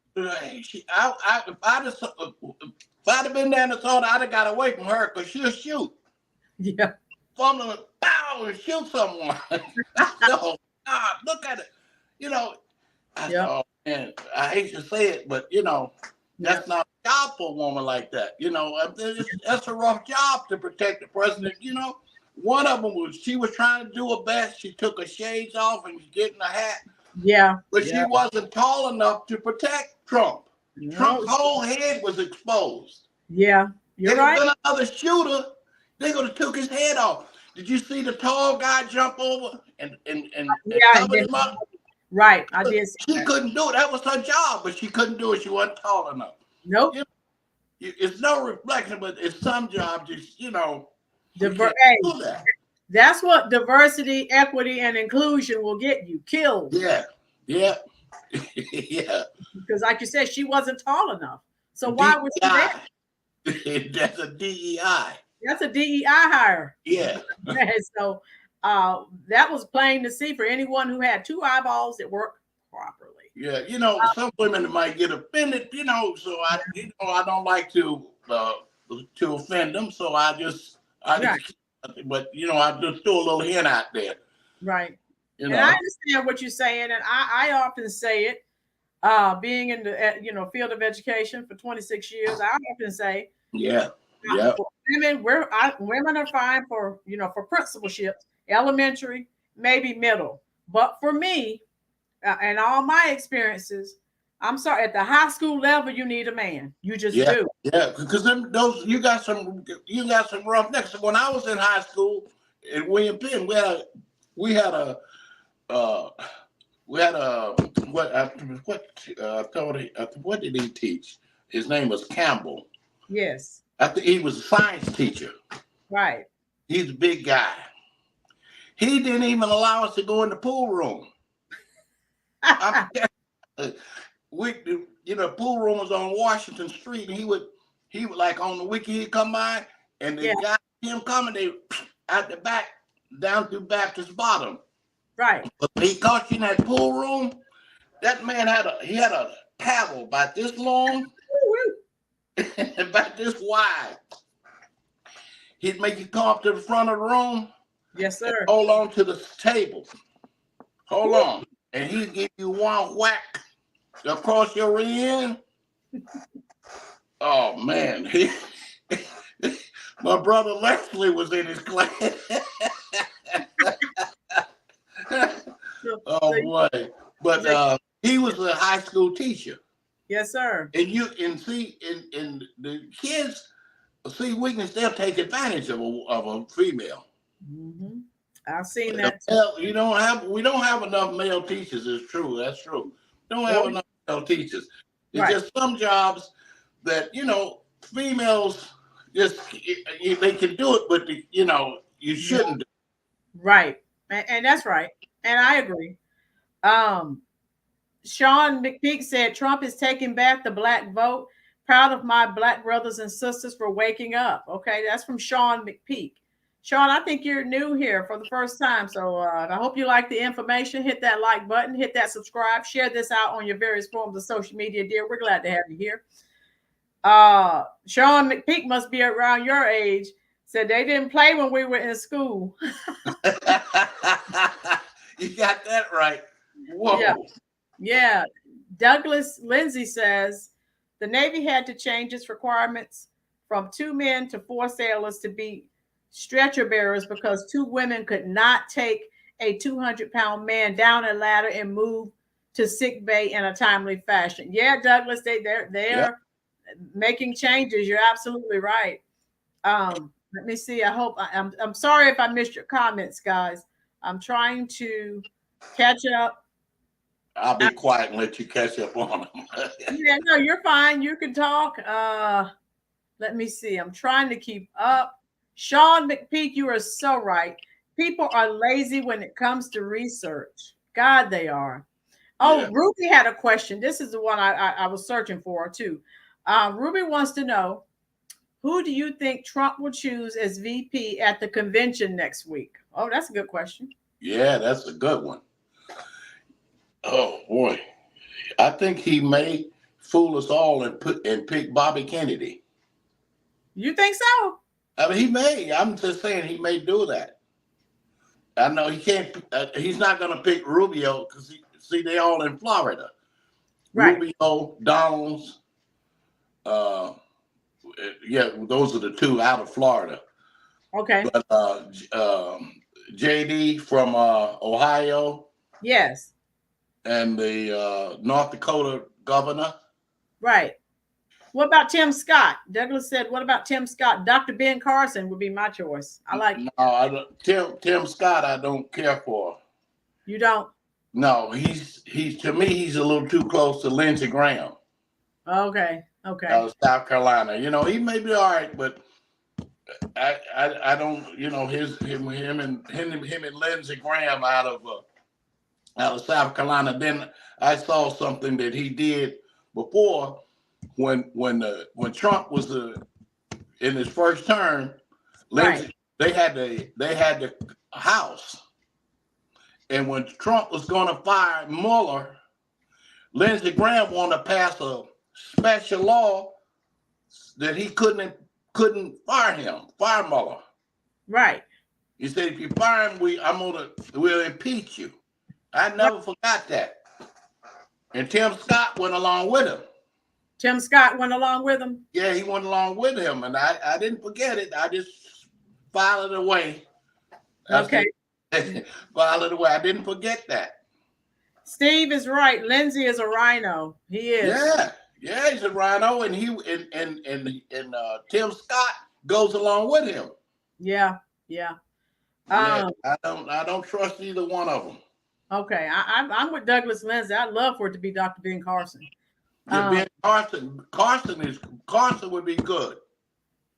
I'd have been there and saw her, I'd have got away from her because she'll shoot. Yeah. Fumble and pow and shoot someone. Oh God, look at it. I said, oh man, I hate to say it, but that's not a job for a woman like that. That's a rough job to protect the president. One of them she was trying to do her best. She took her shades off and was getting a hat. Yeah. But she wasn't tall enough to protect Trump. No. Trump's whole head was exposed. Yeah. You're right. If it was another shooter, they could have took his head off. Did you see the tall guy jump over and cover him up? Right, I did. She couldn't do it. That was her job, but she couldn't do it. She wasn't tall enough. Nope. It's no reflection, but it's some jobs. That's what diversity, equity, and inclusion will get you killed. Yeah. Yeah. Yeah. Because, like you said, she wasn't tall enough. So why was she there? That's a DEI. That's a DEI hire. Yeah. So that was plain to see for anyone who had two eyeballs that work properly. Yeah, some women might get offended, so I don't like to offend them, so I just but I just throw a little hint out there. Right. And I understand what you're saying, and I often say it, being in the field of education for 26 years, I often say, women are fine for principalships, elementary, maybe middle. But for me, and all my experiences, I'm sorry, at the high school level, you need a man. You just do. Yeah, because you got some rough necks. When I was in high school at William Penn, what did he teach? His name was Campbell. Yes. I think he was a science teacher. Right. He's a big guy. He didn't even allow us to go in the pool room. Pool room was on Washington Street, and he would like on the weekend he'd come by, and the guy him coming, they out the back down through Baptist Bottom. Right. But he caught you in that pool room. That man had a paddle about this long, about this wide. He'd make you come up to the front of the room. Yes, sir. Hold on to the table. Hold on. And he'd give you one whack across your rear end. Oh, man. My brother Leslie was in his class. Oh, boy. But he was a high school teacher. Yes, sir. And the kids see weakness, they'll take advantage of a female. Mm-hmm. I've seen that. We don't have enough male teachers. It's true. That's true. We don't have enough male teachers. It's just some jobs that females just they can do it, but you shouldn't do it. Right, and that's right, and I agree. Sean McPeak said Trump is taking back the black vote. Proud of my black brothers and sisters for waking up. Okay, that's from Sean McPeak. Sean, I think you're new here for the first time, so I hope you like the information. Hit that like button, hit that subscribe, share this out on your various forms of social media, dear. We're glad to have you here. Sean McPeak must be around your age. Said they didn't play when we were in school. You got that right. Whoa. Yeah. Douglas Lindsay says the Navy had to change its requirements from 2 men to 4 sailors to be stretcher bearers because 2 women could not take a 200-pound man down a ladder and move to sick bay in a timely fashion. Yeah, Douglas, they're making changes. You're absolutely right. Let me see. I'm sorry if I missed your comments, guys. I'm trying to catch up. I'll be quiet and let you catch up on them. Yeah, no, you're fine. You can talk. Let me see. I'm trying to keep up. Sean McPeak, you are so right. People are lazy when it comes to research. God, they are. Oh, yeah. Ruby had a question. This is the one I was searching for too. Ruby wants to know, who do you think Trump will choose as VP at the convention next week? Oh, that's a good question. Yeah, that's a good one. Oh boy, I think he may fool us all and pick Bobby Kennedy. You think so? I mean, he may. I'm just saying he may do that. I know he can't. He's not going to pick Rubio because they all in Florida. Right. Rubio, Donalds. Yeah, those are the 2 out of Florida. Okay. But JD from Ohio. Yes. And the North Dakota governor. Right. What about Tim Scott? Douglas said, what about Tim Scott? Dr. Ben Carson would be my choice. I like Tim Scott I don't care for. You don't? No, he's to me, he's a little too close to Lindsey Graham. Okay. Okay. Out of South Carolina. He may be all right, but I don't, him and Lindsey Graham out of South Carolina. Then I saw something that he did before when Trump was in his first term. Lindsey, they had the House, and when Trump was going to fire Mueller, Lindsey Graham wanted to pass a special law that he couldn't fire Mueller. Right. He said, if you fire him, we'll impeach you. I never forgot that. And Tim Scott went along with him. Tim Scott went along with him? Yeah, he went along with him, and I didn't forget it. I just filed it away. Okay. Filed it away. I didn't forget that. Steve is right. Lindsey is a rhino. He is. Yeah, he's a rhino, and Tim Scott goes along with him. Yeah. I don't trust either one of them. Okay, I'm with Douglas Lindsey. I'd love for it to be Dr. Ben Carson. Yeah, Ben Carson would be good.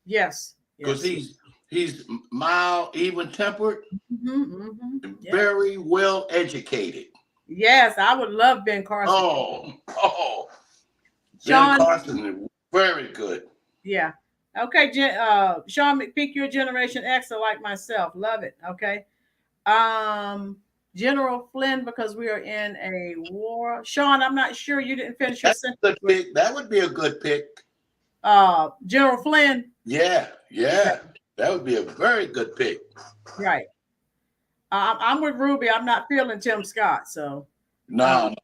Yes. Because He's mild, even-tempered, Yeah. very well educated. Yes, I would love Ben Carson. Oh, Sean, Ben Carson is very good. Yeah. Okay, Sean McPeak, you're Generation X, like myself. Love it. Okay. General Flynn, because we are in a war. Sean, I'm not sure you didn't finish your sentence. Good pick. That would be a good pick. General Flynn. Yeah. That would be a very good pick. Right. I'm with Ruby. I'm not feeling Tim Scott. So no.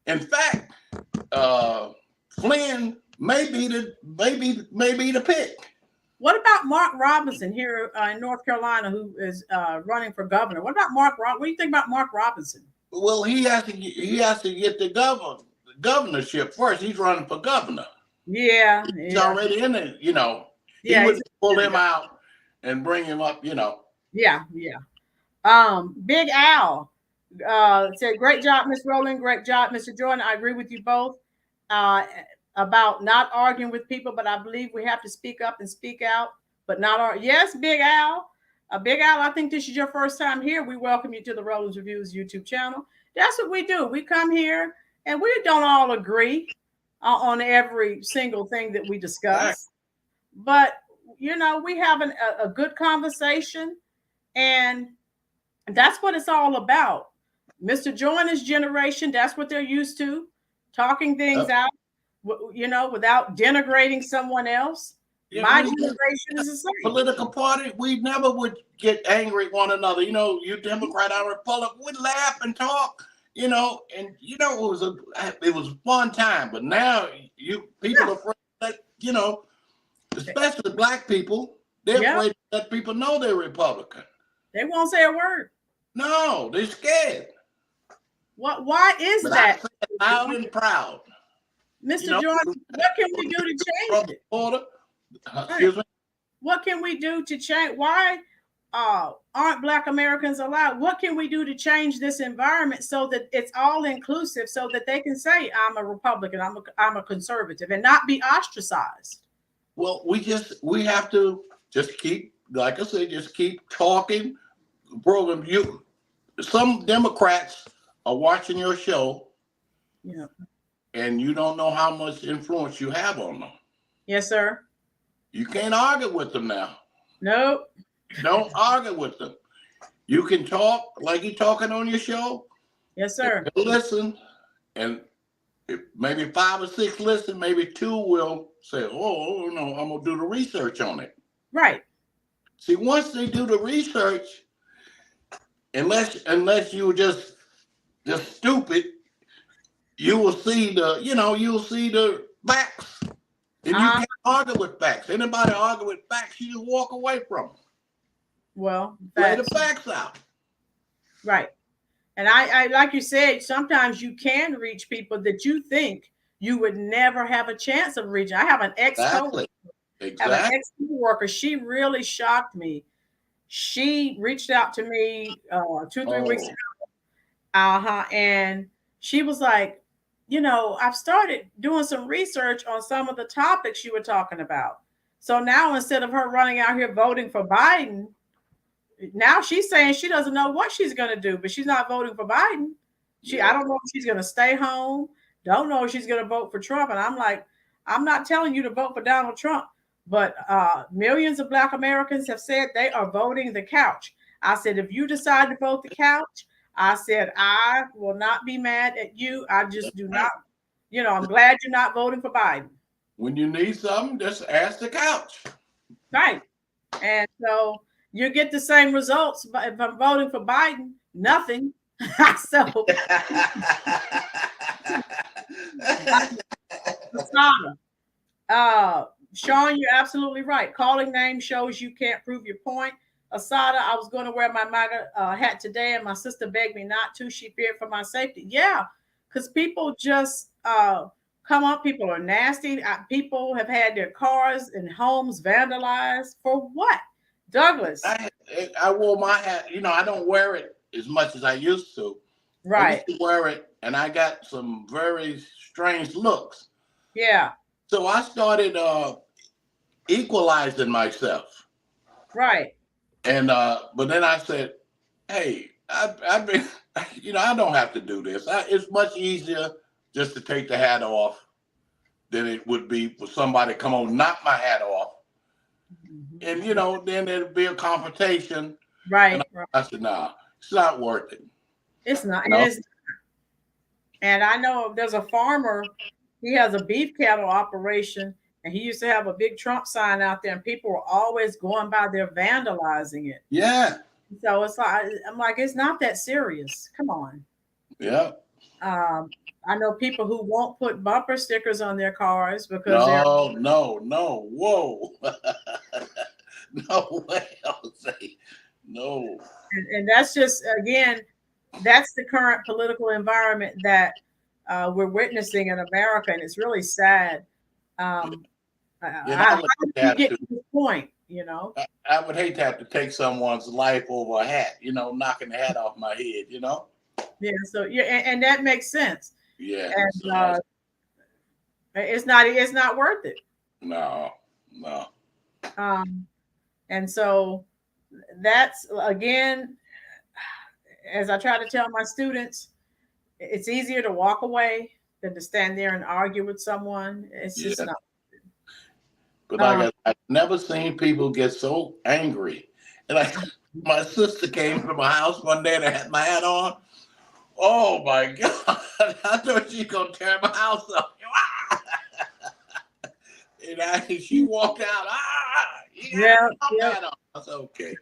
In fact, Flynn may be the pick. What about Mark Robinson here in North Carolina, who is running for governor? What about Mark? What do you think about Mark Robinson? Well, he has to get the governorship first. He's running for governor. Yeah, he's already in it. He would pull him out and bring him up. Yeah. Big Al said, "Great job, Miss Rowland. Great job, Mr. Jordan. I agree with you both about not arguing with people, but I believe we have to speak up and speak out, but not argue." Yes, Big Al. Big Al, I think this is your first time here. We welcome you to the Rowland's Reviews YouTube channel. That's what we do. We come here and we don't all agree on every single thing that we discuss, but we have a good conversation, and that's what it's all about. Mr. Joyner's generation, that's what they're used to, talking things out, without denigrating someone else. My generation is the same. Political party, we never would get angry at one another. You Democrat, I Republican, we'd laugh and talk, and it was a fun time. But now people are afraid that, especially black people, they're afraid to let people know they're Republican. They won't say a word. No, they're scared. Why is that? Loud and proud. Mr. Jordan, what can we do to change it? Excuse me? What can we do to change? Why aren't Black Americans allowed? What can we do to change this environment so that it's all inclusive, so that they can say, I'm a Republican, I'm a conservative, and not be ostracized? Well, we have to just keep, like I said, just keep talking. Program. Some Democrats are watching your show, and you don't know how much influence you have on them. Yes, sir. You can't argue with them now. Nope. Don't argue with them. You can talk like you're talking on your show. Yes, sir. Listen, and if maybe 5 or 6 listen, maybe 2 will say, "Oh no, I'm gonna do the research on it." Right. See, once they do the research, unless you just stupid, you will see the facts. And you can't argue with facts. Anybody argue with facts, you just walk away from them. Well, lay the facts out. Right. And I like you said, sometimes you can reach people that you think you would never have a chance of reaching. I have an ex-coworker. She really shocked me. She reached out to me 2-3 weeks ago. And she was like, I've started doing some research on some of the topics you were talking about. So now instead of her running out here voting for Biden, now she's saying she doesn't know what she's going to do, but she's not voting for Biden. I don't know if she's going to stay home. Don't know if she's going to vote for Trump. And I'm like, I'm not telling you to vote for Donald Trump, but millions of Black Americans have said they are voting the couch. I said, if you decide to vote the couch, I said, I will not be mad at you. I just do not, I'm glad you're not voting for Biden. When you need something, just ask the couch. Right. And so you get the same results. But if I'm voting for Biden, nothing. So Sean, you're absolutely right. Calling names shows you can't prove your point. Asada, I was going to wear my MAGA hat today, and my sister begged me not to. She feared for my safety. Yeah, because people just come up. People are nasty. People have had their cars and homes vandalized. For what? Douglas. I wore my hat. I don't wear it as much as I used to. Right. I used to wear it, and I got some very strange looks. Yeah. So I started equalizing myself. Right. And but then I said, hey, I've been, I don't have to do this. It's much easier just to take the hat off than it would be for somebody to come on, knock my hat off. And, then there'd be a confrontation. Right. And Right. I said, nah, it's not worth it. It's not. You know? It is. And I know there's a farmer, he has a beef cattle operation, and he used to have a big Trump sign out there, and people were always going by there vandalizing it. Yeah. So it's like, I'm like, it's not that serious. Come on. Yeah. I know people who won't put bumper stickers on their cars because they're No, whoa. No way, Jose. No. and that's just again, that's the current political environment that we're witnessing in America, and it's really sad. Um, how did we get to this point? I would hate to have to take someone's life over a hat, knocking the hat off my head, Yeah. So yeah, and that makes sense. Yeah. And it's not worth it. No. And so that's again, as I try to tell my students, it's easier to walk away than to stand there and argue with someone. It's just not. But I've never seen people get so angry. And my sister came to my house one day and I had my hat on. Oh my God. I thought she was going to tear my house up. And she walked out. Yeah. I said, okay.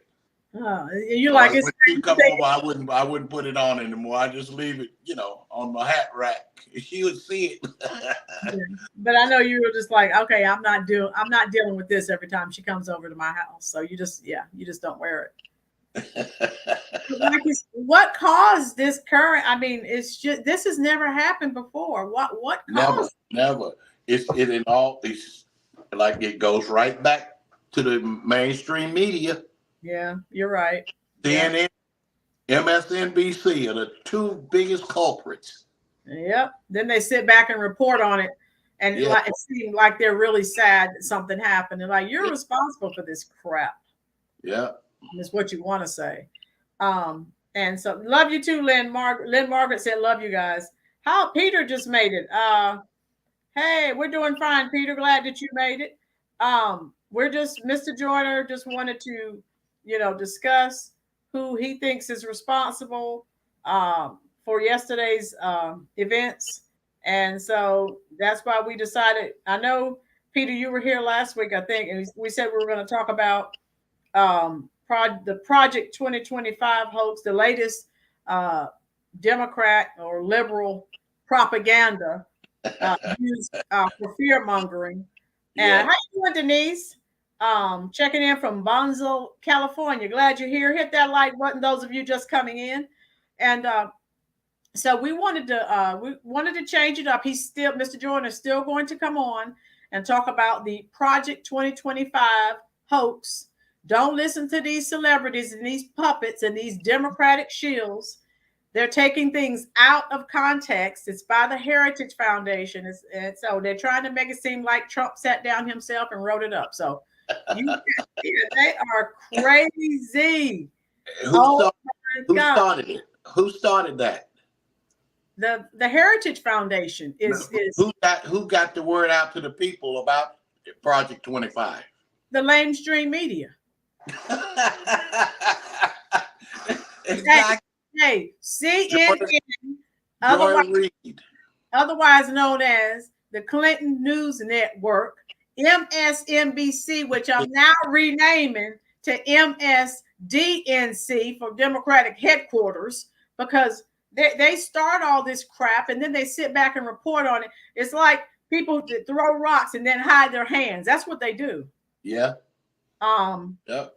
You're like, when she come over, I wouldn't put it on anymore. I just leave it, on my hat rack. She would see it. Yeah. But I know you were just like, okay, I'm not dealing with this every time she comes over to my house. So you just don't wear it. What caused this current? I mean, it's just this has never happened before. What caused? Never. It's like it goes right back to the mainstream media. Yeah, you're right. CNN, MSNBC are the two biggest culprits. Yep. Then they sit back and report on it, and it seems like they're really sad that something happened. They're like, you're responsible for this crap. Yeah. Is what you want to say. And so love you too, Lynn. Lynn Margaret said, love you guys. How Peter just made it. Hey, we're doing fine, Peter. Glad that you made it. We're just Mr. Joyner just wanted to, discuss who he thinks is responsible for yesterday's events. And so that's why we decided. I know, Peter, you were here last week, I think, and we said we were going to talk about the Project 2025 hoax, the latest Democrat or liberal propaganda used for fear mongering. And how you doing, Denise? Checking in from Bonzo, California. Glad you're here. Hit that like button, those of you just coming in. And so we wanted to change it up. Mr. Jordan is still going to come on and talk about the Project 2025 hoax. Don't listen to these celebrities and these puppets and these Democratic shills. They're taking things out of context. It's by the Heritage Foundation. And so they're trying to make it seem like Trump sat down himself and wrote it up. So they are crazy. Who started it? Who started that? The Heritage Foundation is who got the word out to the people about Project 25? The mainstream media. Exactly. Hey, CNN, otherwise known as the Clinton News Network, MSNBC, which I'm now renaming to MSDNC for Democratic Headquarters, because they start all this crap and then they sit back and report on it. It's like people that throw rocks and then hide their hands. That's what they do. Yeah. Yep.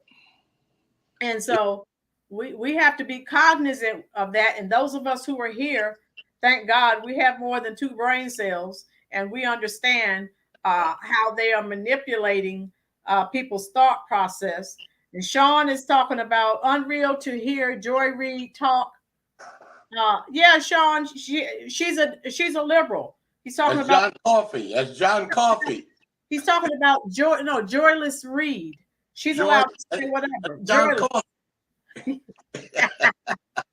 And so we have to be cognizant of that. And those of us who are here, thank God, we have more than 2 brain cells, and we understand how they are manipulating people's thought process. And Sean is talking about unreal to hear Joy Reid talk. Yeah, Sean, she's a liberal. He's talking about John Coffey. That's John Coffey. He's talking about Joyless Reid. She's Joy, allowed to say whatever. John Joy,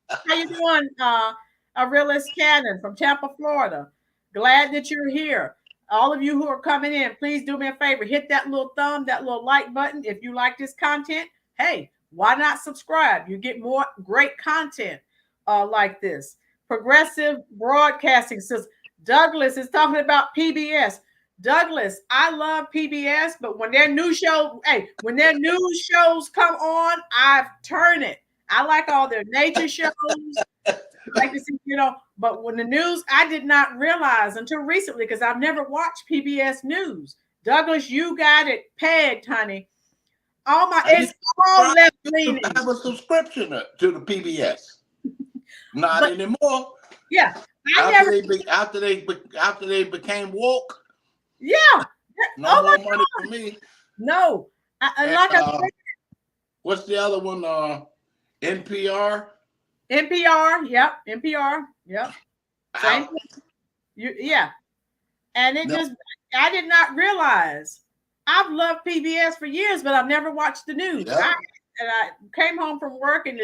how you doing, Arilis Cannon from Tampa, Florida? Glad that you're here. All of you who are coming in, please do me a favor. Hit that little thumb, that little like button. If you like this content, hey, why not subscribe? You get more great content like this. Progressive Broadcasting says Douglas is talking about PBS. Douglas, I love PBS, but when their new show, hey, when their news shows come on, I've turned it. I like all their nature shows. Like to see, but when the news, I did not realize until recently because I've never watched PBS News. Douglas, you got it pegged, honey. It's all left leaning. I have a subscription to the PBS. Not anymore. Yeah, after they became woke. Yeah, no more money for me. No, what's the other one? NPR. Yep. NPR. Yep. Same thing. Yeah. And I did not realize. I've loved PBS for years, but I've never watched the news. Yep. I came home from work and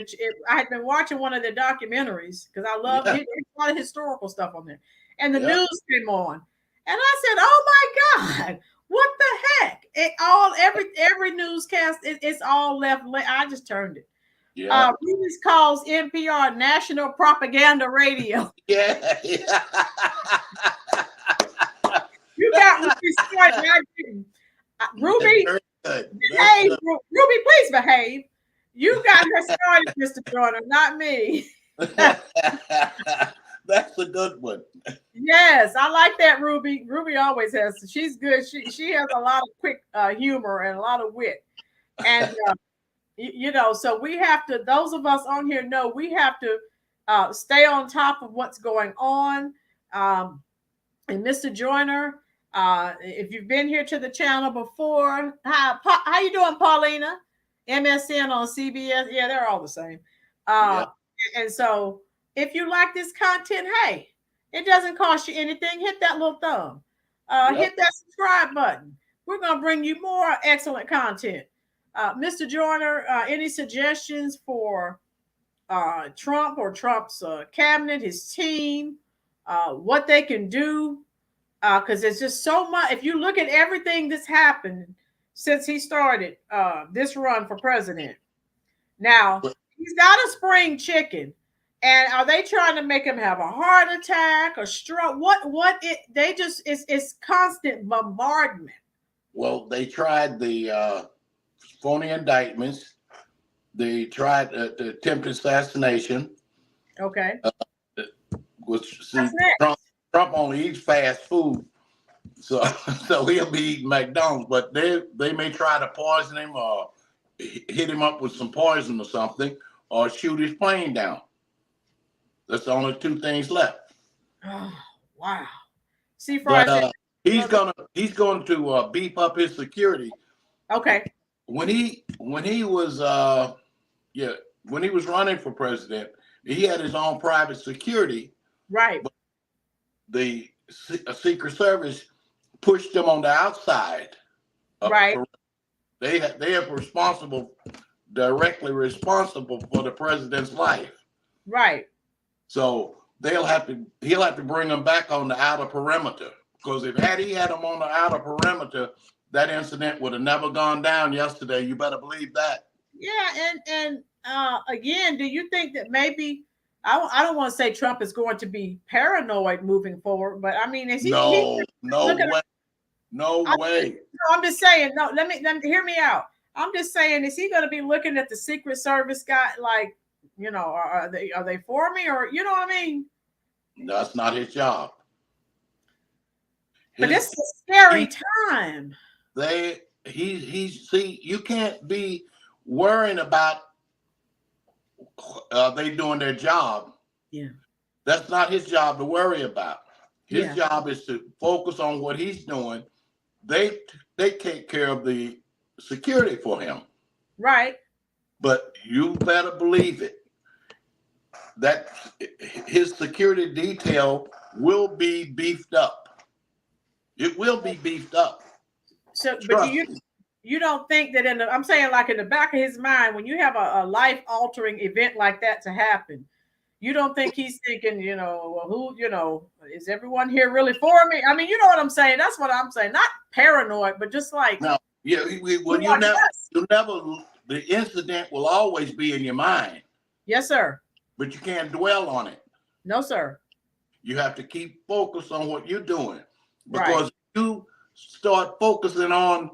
I had been watching one of their documentaries because I love a lot of historical stuff on there. And the news came on. And I said, oh my God, what the heck? Every newscast, it's all left. I just turned it. Yeah. Ruby's calls NPR National Propaganda Radio. Yeah. You got Ruby started. I didn't. Ruby, behave. Ruby, please behave. You got her started, Mr. Joyner, not me. That's a good one. Yes, I like that, Ruby. Ruby always has. She's good. She has a lot of quick humor and a lot of wit. And so we have to, those of us on here know we have to stay on top of what's going on. And Mr. Joyner, if you've been here to the channel before, how you doing, Paulina? MSN on CBS. Yeah, they're all the same. And so if you like this content, hey, it doesn't cost you anything. Hit that little thumb. Hit that subscribe button. We're going to bring you more excellent content. Mr. Joyner, any suggestions for Trump or Trump's cabinet, his team, what they can do? Because there's just so much. If you look at everything that's happened since he started this run for president, now he's not a spring chicken. And are they trying to make him have a heart attack or stroke? It's constant bombardment. Well, they tried the phony indictments. They tried the attempted assassination. Okay. Trump only eats fast food, so he'll be eating McDonald's. But they may try to poison him or hit him up with some poison or something, or shoot his plane down. That's the only two things left. Oh, wow. See, he's going to beef up his security. Okay. When he was running for president, he had his own private security. Right. But the Secret Service pushed him on the outside. Right. They are directly responsible for the president's life. Right. So he'll have to bring him back on the outer perimeter, because he had him on the outer perimeter, that incident would have never gone down yesterday. You better believe that. Yeah, and again, do you think that maybe I don't want to say Trump is going to be paranoid moving forward, but I mean, is he? No way. No way. I'm just saying. No, let me hear me out. I'm just saying, is he going to be looking at the Secret Service guy like, are they for me, or you know what I mean? That's not his job. But this is a scary time. You can't be worrying about they doing their job. Yeah. That's not his job to worry about. His job is to focus on what he's doing. They take care of the security for him. Right. But you better believe it, that his security detail will be beefed up. It will be beefed up. So, but you don't think that I'm saying like in the back of his mind, when you have a life altering event like that to happen, you don't think he's thinking, well, is everyone here really for me? I mean, you know what I'm saying? That's what I'm saying. Not paranoid, but just like, no, yeah, when you never, the incident will always be in your mind. Yes, sir. But you can't dwell on it. No, sir. You have to keep focused on what you're doing, because you start focusing on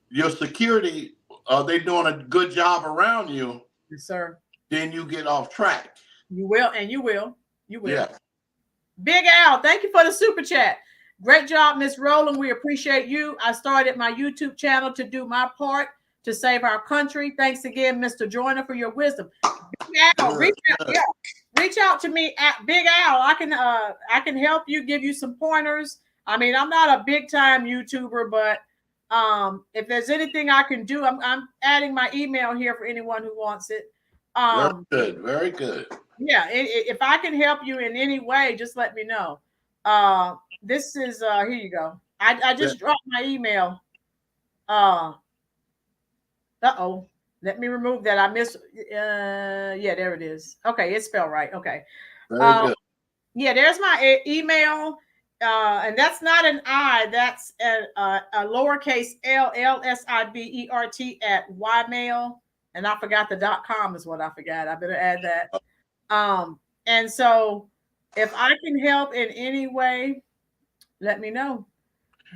your security. Are they doing a good job around you? Yes, sir. Then you get off track. You will, and you will. You will. Yeah. Big Al, thank you for the super chat. Great job, Miss Rowland. We appreciate you. I started my YouTube channel to do my part to save our country. Thanks again, Mr. Joyner, for your wisdom. Big Al, reach out to me at Big Al. I can help you, give you some pointers. I mean, I'm not a big time YouTuber, but if there's anything I can do, I'm adding my email here for anyone who wants it. Very good. Very good. Yeah, if I can help you in any way, just let me know. This is here you go. I just dropped my email. Let me remove that. I missed yeah, there it is. Okay, it's spelled right. Okay. Very good. Yeah, there's my email. And that's not an I, that's a lowercase LLSIBERT at ymail. And I forgot the .com is what I forgot. I better add that. And so if I can help in any way, let me know.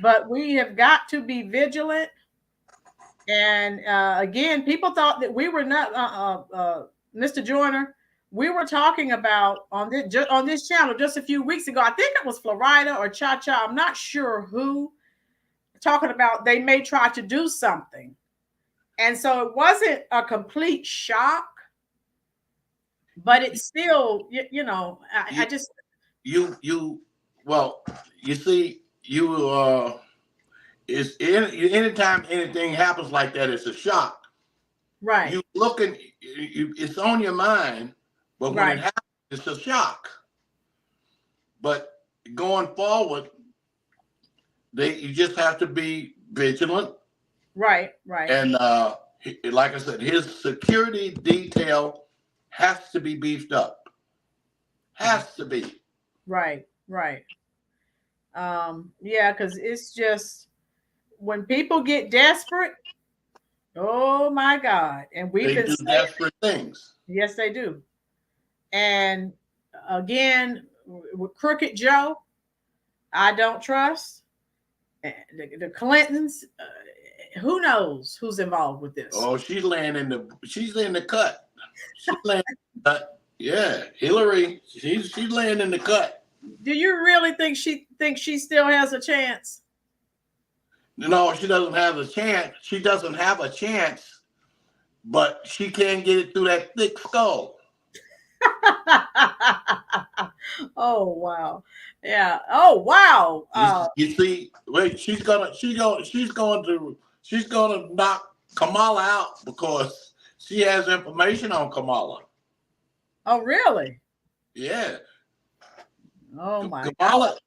But we have got to be vigilant. And again, people thought that we were not, Mr. Joyner, we were talking about on this channel just a few weeks ago. I think it was Florida or Cha-Cha. I'm not sure who. Talking about they may try to do something. And so it wasn't a complete shock. But it's still, I just well, you see, it's anytime anything happens like that, it's a shock. Right. You looking, it's on your mind, but when it happens, it's a shock. But going forward, you just have to be vigilant. Right. Right. And like I said, his security detail has to be beefed up. Has to be. Right. Right. Yeah, because it's just when people get desperate, oh my God. And we've been do desperate things. Yes, they do. And again, with Crooked Joe, I don't trust. The Clintons, who knows who's involved with this? Oh, she's in the cut. She's laying in the cut. Yeah, Hillary, she's laying in the cut. Do you really think she still has a chance? No, she doesn't have a chance. She doesn't have a chance, but she can't get it through that thick skull. Oh wow. Yeah. Oh wow. You see, wait, she's gonna knock Kamala out because she has information on Kamala. Oh really? Yeah. Oh my God.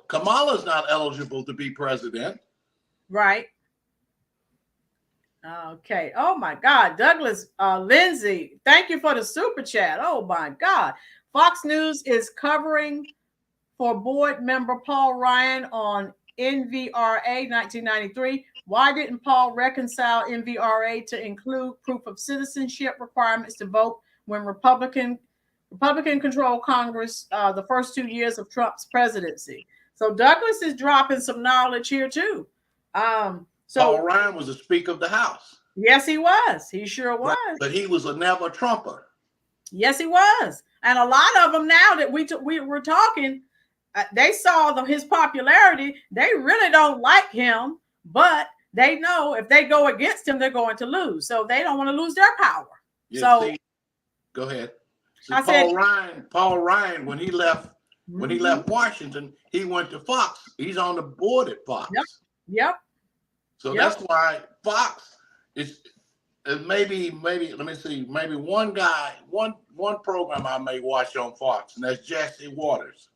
Kamala's not eligible to be president. Right. Okay. Oh my God. Douglas Lindsay, thank you for the super chat. Oh my God. Fox News is covering for board member Paul Ryan on NVRA 1993. Why didn't Paul reconcile NVRA to include proof of citizenship requirements to vote when Republican controlled Congress the first 2 years of Trump's presidency? So Douglas is dropping some knowledge here too. Paul Ryan was the Speaker of the House. Yes, he was. He sure was. But he was a never Trumper. Yes, he was. And a lot of them now that we were talking, they saw his popularity. They really don't like him, but they know if they go against him, they're going to lose. So they don't want to lose their power. Yeah, go ahead. Paul Ryan, when he left Washington, he went to Fox. He's on the board at Fox. Yep. So that's why Fox is maybe let me see, maybe one program I may watch on Fox, and that's Jesse Waters.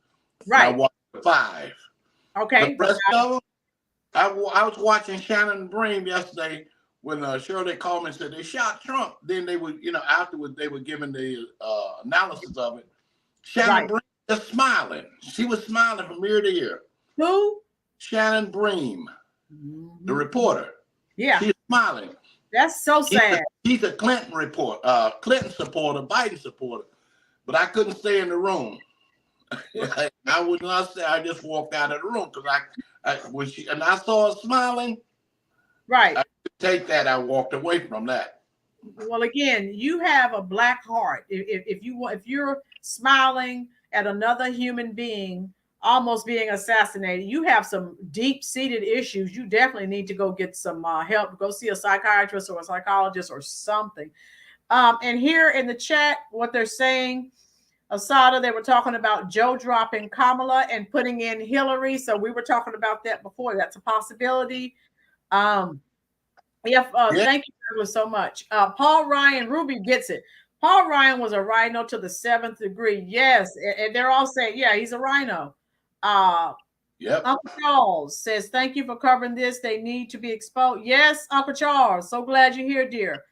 Right. I watch 5. Okay. The rest of them, I was watching Shannon Bream yesterday when Shirley Coleman said they shot Trump. Then they would, afterwards they were giving the analysis of it. Shannon Bream just smiling. She was smiling from ear to ear. Who? Shannon Bream, the reporter. Yeah. She's smiling. That's so sad. He's a Clinton supporter, Biden supporter. But I couldn't stay in the room. I would not say. I just walked out of the room because I saw her smiling. Right. I could take that. I walked away from that. Well, again, you have a black heart. If you're smiling at another human being almost being assassinated, you have some deep-seated issues. You definitely need to go get some help. Go see a psychiatrist or a psychologist or something. And here in the chat, what they're saying, Asada, they were talking about Joe dropping Kamala and putting in Hillary. So we were talking about that before. That's a possibility. Thank you so much. Paul Ryan, Ruby gets it. Paul Ryan was a rhino to the 7th degree. Yes. And they're all saying, yeah, he's a rhino. Uncle Charles says, thank you for covering this. They need to be exposed. Yes, Uncle Charles. So glad you're here, dear.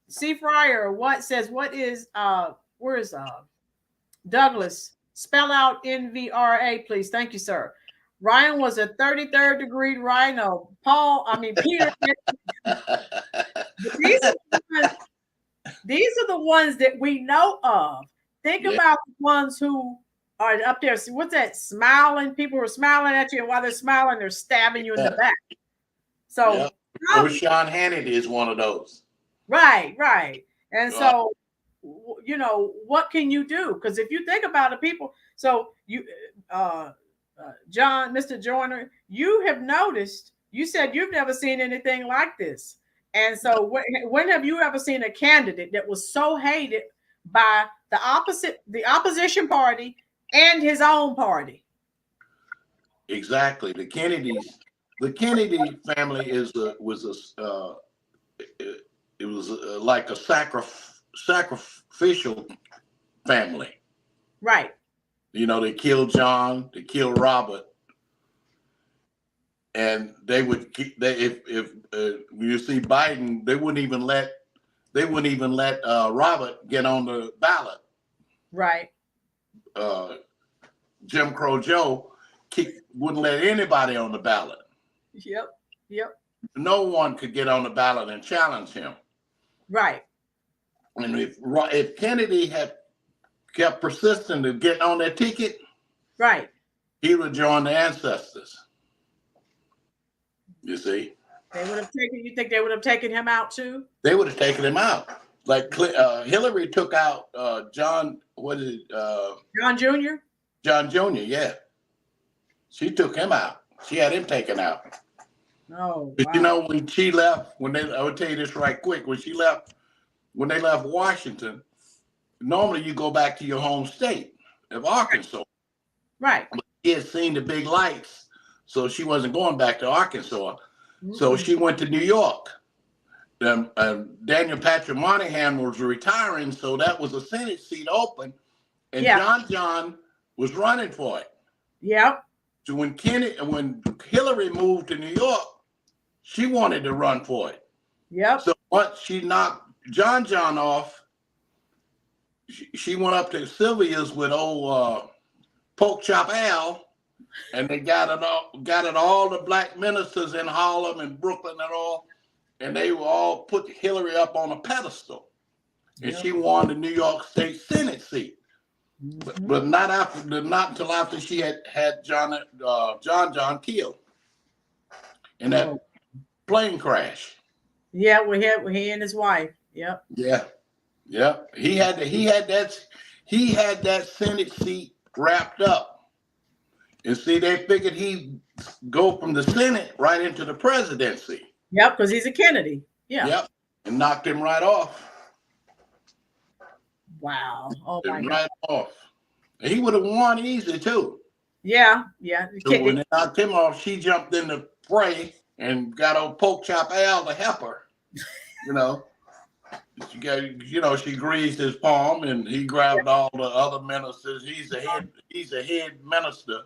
C. Fryer, what is where's Douglas? Spell out NVRA, please. Thank you, sir. Ryan was a 33rd degree rhino. Peter. These are the ones that we know of. Think about the ones who are up there. So what's that? Smiling. People are smiling at you, and while they're smiling, they're stabbing you in the back. So Sean Hannity is one of those. Right. And so, what can you do? Because if you think about it, people, so you, Mr. Joyner, you have noticed, you said you've never seen anything like this. And so when have you ever seen a candidate that was so hated by the opposition party and his own party? Exactly. The Kennedy family was like a sacrificial family. Right. They killed John, they killed Robert, and if you see Biden, they wouldn't even let Robert get on the ballot. Right. Jim Crow Joe wouldn't let anybody on the ballot. Yep. No one could get on the ballot and challenge him. Right. And if Kennedy had kept persisting to get on that ticket, right, he would join the ancestors. You see? You think they would have taken him out too? They would have taken him out. Like Hillary took out John, John Jr.? John Jr., yeah. She took him out. She had him taken out. Oh, wow. When she left, I would tell you this right quick, when they left Washington, normally you go back to your home state of Arkansas. Right. But she had seen the big lights, so she wasn't going back to Arkansas. Mm-hmm. So she went to New York. Daniel Patrick Moynihan was retiring, so that was a Senate seat open, and John was running for it. Yep. So when Hillary moved to New York, she wanted to run for it. Yep. So once she knocked John off, she went up to Sylvia's with old Pork Chop Al, and they got all the black ministers in Harlem and Brooklyn and all, and they were all put Hillary up on a pedestal, and she won the New York State Senate seat. Mm-hmm. But not until after she had John killed in that plane crash. Yeah, he and his wife. Yep. Yeah. He had that Senate seat wrapped up, and see, they figured he'd go from the Senate right into the presidency. Yep, because he's a Kennedy. Yeah. Yep, and knocked him right off. Wow. Oh my God. Right off. And he would have won easy too. Yeah. So when they knocked him off, she jumped in the fray and got old Pork Chop Al to help her. She greased his palm, and he grabbed all the other ministers. He's a head minister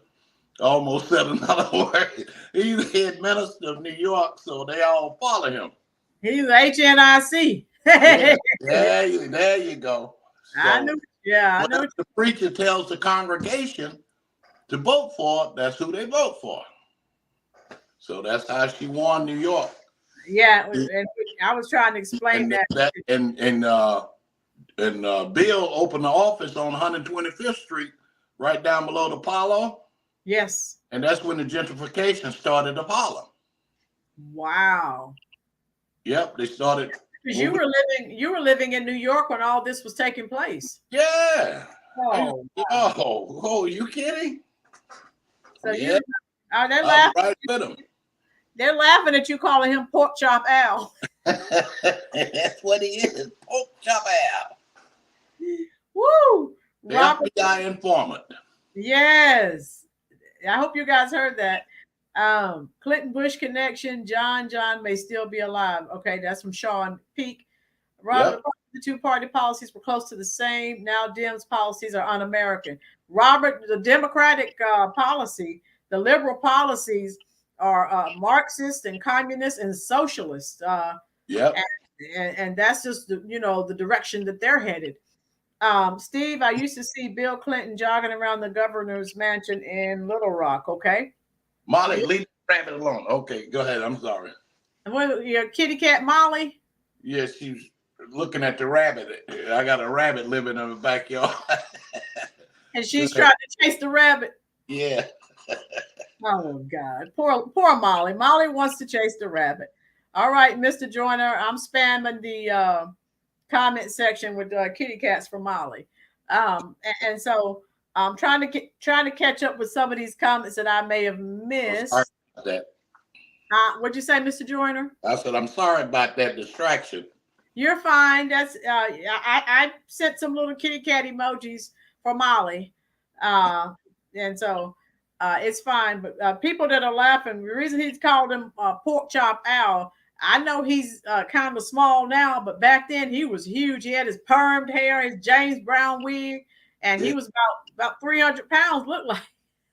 Almost said another word. He's the head minister of New York, so they all follow him. He's HNIC. Yeah, there you go. I So know. Yeah, I know. the preacher tells the congregation to vote for, that's who they vote for. So that's how she won New York. Yeah, and I was trying to explain that. Bill opened the office on 125th Street, right down below the Apollo. Yes. And that's when the gentrification started of Harlem. Wow. Yep, they started. Because you were living in New York when all this was taking place. Yeah. Oh, wow. You kidding? So yeah. They're laughing. Right with them. They're laughing at you calling him Pork Chop Al. That's what he is, Pork Chop Al. Woo! The FBI informant. Yes. I hope you guys heard that. Clinton Bush connection. John may still be alive. Okay, that's from Sean Peak. Robert, the two-party policies were close to the same. Now Dems policies are un-American. Robert, the Democratic policy, the liberal policies are Marxist and communist and socialist. And that's just the direction that they're headed. Steve, I used to see Bill Clinton jogging around the governor's mansion in Little Rock. Okay, Molly, leave the rabbit alone. Okay, go ahead. I'm sorry. What, your kitty cat Molly? Yes, she's looking at the rabbit. I got a rabbit living in the backyard. And she's trying to chase the rabbit. Yeah. Oh God, poor Molly. Molly wants to chase the rabbit. All right, Mr. Joyner, I'm spamming the comment section with kitty cats for Molly, and so I'm trying to catch up with some of these comments that I may have missed. Sorry about that. What'd you say, Mr. Joyner? I said I'm sorry about that distraction. You're fine. That's I sent some little kitty cat emojis for Molly, and so it's fine. But people that are laughing, the reason he's called him Pork Chop Al, I know he's kind of small now, but back then he was huge. He had his permed hair, his James Brown wig, and he was about 300 pounds. Looked like.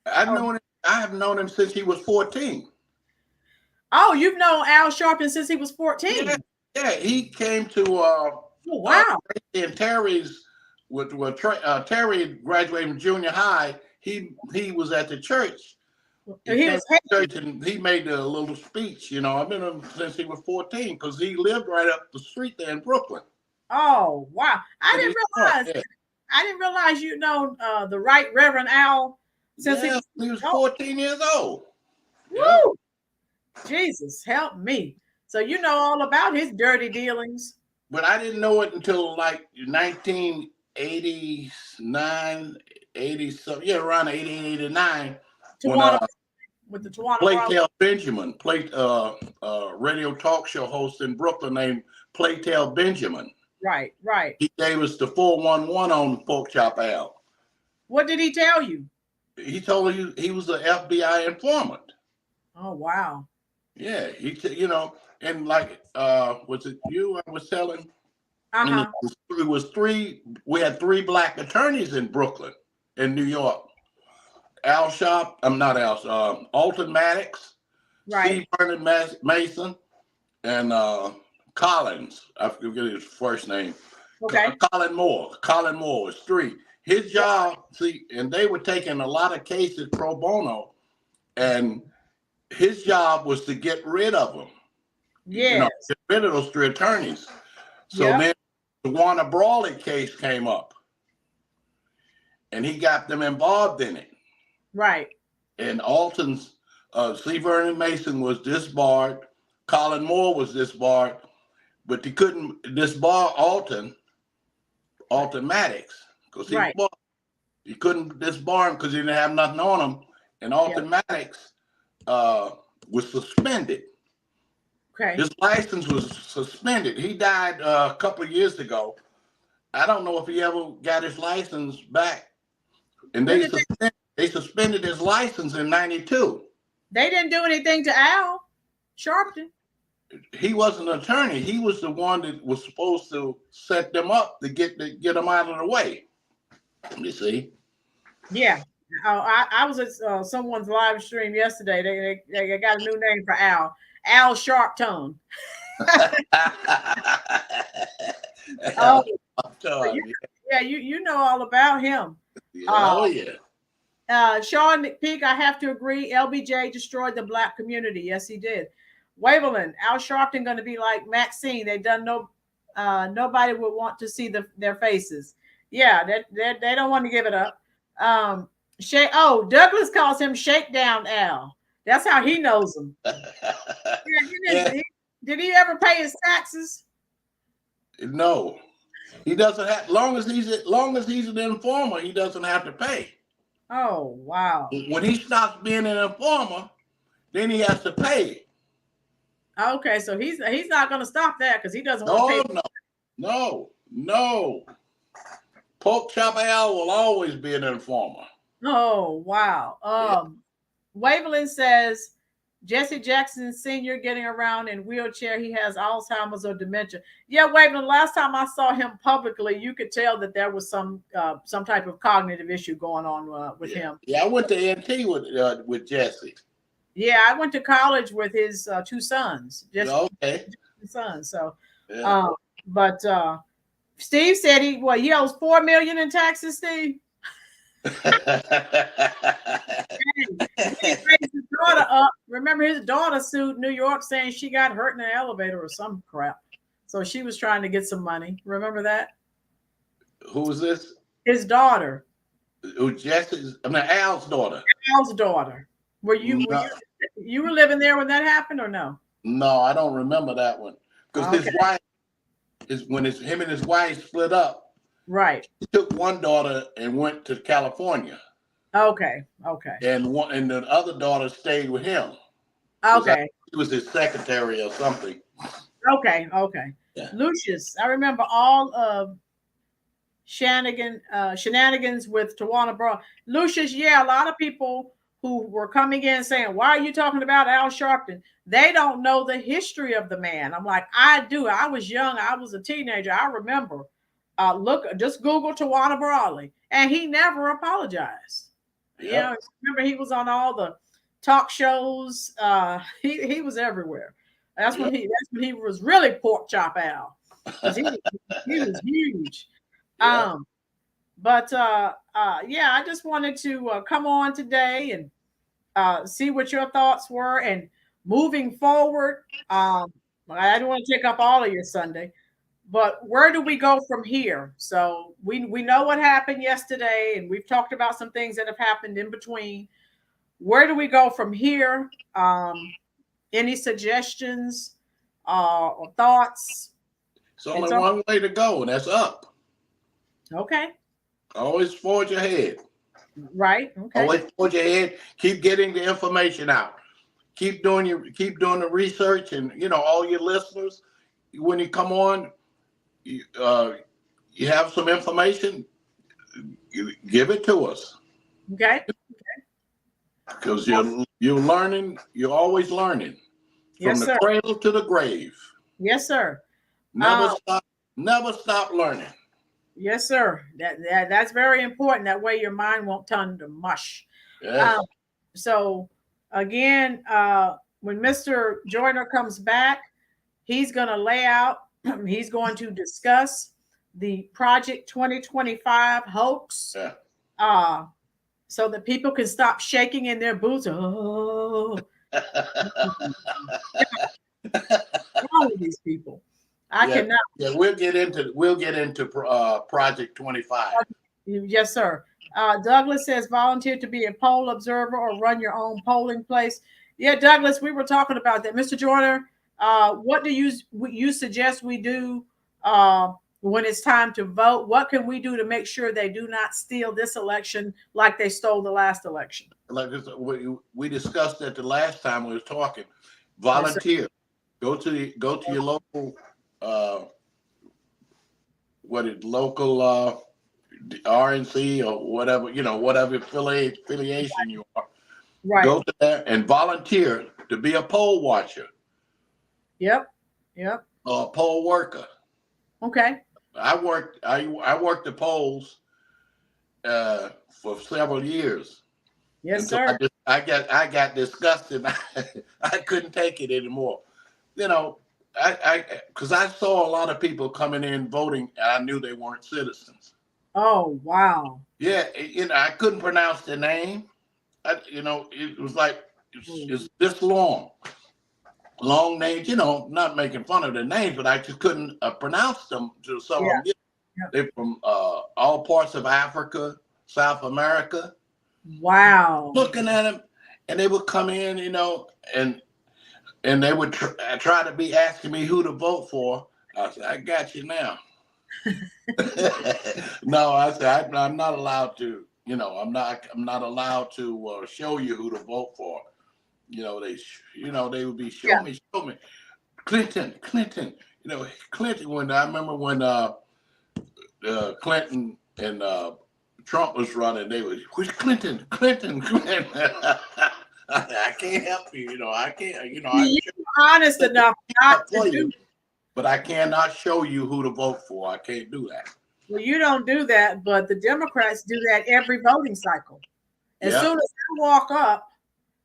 I have known him since he was 14. Oh, you've known Al Sharpton since he was 14. Yeah, he came to wow. And Terry's with Terry graduated from junior high. He was at the church. He was at church and he made a little speech. I've been him since he was 14 because he lived right up the street there in Brooklyn. Oh wow! I didn't realize you know the Right Reverend Al since he was 14 years old. Woo! Yeah. Jesus help me! So you know all about his dirty dealings. But I didn't know it until like 1989, 80 something. Yeah, around 88, 89. With the Tawana Playtail Benjamin, radio talk show host in Brooklyn named Playtail Benjamin. Right. He gave us the 411 on Pork Chop Al. What did he tell you? He told you he was an FBI informant. Oh wow. Yeah, and like was it you I was telling? It was we had 3 black attorneys in Brooklyn, in New York. Alton Maddox, right. C. Vernon Mason, and Collins. I forget his first name. Okay. Colin Moore was 3. His job, and they were taking a lot of cases pro bono, and his job was to get rid of them. Yeah. Get rid of those 3 attorneys. So then the Warner Brawley case came up, and he got them involved in it. Right. And Alton's C. Vernon Mason was disbarred. Colin Moore was disbarred, but he couldn't disbar Alton Maddox because he couldn't disbar him because he didn't have nothing on him. And Alton Maddox was suspended. Okay. His license was suspended. He died a couple of years ago. I don't know if he ever got his license back. And they suspended his license in 92. They didn't do anything to Al Sharpton. He wasn't an attorney. He was the one that was supposed to set them up to get them out of the way. You see? Yeah. I was at someone's live stream yesterday. They got a new name for Al. Al Sharptone. Oh, you know all about him. Oh yeah. Sean McPeak, I have to agree. LBJ destroyed the black community. Yes, he did. Waverland, Al Sharpton going to be like Maxine. They done nobody would want to see their faces. Yeah, they don't want to give it up. Douglas calls him Shakedown Al. That's how he knows him. Did he ever pay his taxes? No, he doesn't have. Long as he's an informer, he doesn't have to pay. Oh wow! When he stops being an informer, then he has to pay. Okay, so he's not going to stop that because he doesn't want to pay. No. Pork Chop Al will always be an informer. Oh wow! Waveland says Jesse Jackson Sr. getting around in wheelchair. He has Alzheimer's or dementia. Yeah, Waveland. Last time I saw him publicly, you could tell that there was some type of cognitive issue going on with him. Yeah, I went to NT with Jesse. Yeah, I went to college with his two sons. Okay. Sons. So, but Steve said he owes $4 million in taxes. Steve. He raised his daughter up. Remember, his daughter sued New York saying she got hurt in an elevator or some crap. So she was trying to get some money. Remember that? Who was this? His daughter. Al's daughter. Al's daughter. Were you were living there when that happened or no? No, I don't remember that one. Because his wife him and his wife split up. Right. He took one daughter and went to California. Okay. And the other daughter stayed with him. Okay. He was his secretary or something. Okay. Yeah. Lucius, I remember all of shenanigans with Tawana Brown. Lucius, yeah, a lot of people who were coming in saying, why are you talking about Al Sharpton? They don't know the history of the man. I'm like, I do. I was young. I was a teenager. I remember. Just Google Tawana Brawley. And he never apologized. Yep. You know, remember he was on all the talk shows. He was everywhere. That's when he was really Pork Chop Al. He was huge. Yep. I just wanted to come on today and see what your thoughts were. And moving forward, I don't want to take up all of your Sunday, but where do we go from here? So we know what happened yesterday, and we've talked about some things that have happened in between. Where do we go from here? Any suggestions or thoughts? It's only one way to go, and that's up. Okay. Always forge ahead. Right. Okay. Always forge ahead. Keep getting the information out. Keep doing the research, and all your listeners, when you come on, you have some information, you give it to us. Okay. Because you're learning. You're always learning. From the cradle to the grave. Yes, sir. Never stop learning. Yes, sir. That's very important. That way your mind won't turn to mush. Yes. So again, when Mr. Joyner comes back, he's going to lay out, he's going to discuss the Project 2025 hoax. Yeah. So that people can stop shaking in their boots. Oh. All of these people. I cannot. Yeah, we'll get into Project 25. Yes, sir. Douglas says volunteer to be a poll observer or run your own polling place. Yeah, Douglas, we were talking about that. Mr. Joyner, what do you suggest we do when it's time to vote? What can we do to make sure they do not steal this election like they stole the last election? Like we discussed that the last time we was talking. Volunteer. Yes, go to your local local RNC or whatever, whatever affiliation you are. Right. Go to there and volunteer to be a poll watcher. Yep. Or a poll worker. Okay. I worked the polls for several years. Yes, Until sir. I got disgusted. I couldn't take it anymore. You know, because I saw a lot of people coming in voting, and I knew they weren't citizens. Oh, wow. Yeah, I couldn't pronounce the name. It was like it's this long names. Not making fun of the names, but I just couldn't pronounce them. To some Yeah. of them, they're from all parts of Africa, South America. Wow. Looking at them, and they would come in, and they would try to be asking me who to vote for. I said, I got you now. No, I said I'm not allowed to. I'm not allowed to show you who to vote for. They would be show me, Clinton. Clinton. When I remember when Clinton and Trump was running, they was who's Clinton. I can't help you. I can't. You're honest enough not to do. But I cannot show you who to vote for. I can't do that. Well, you don't do that, but the Democrats do that every voting cycle. As soon as I walk up,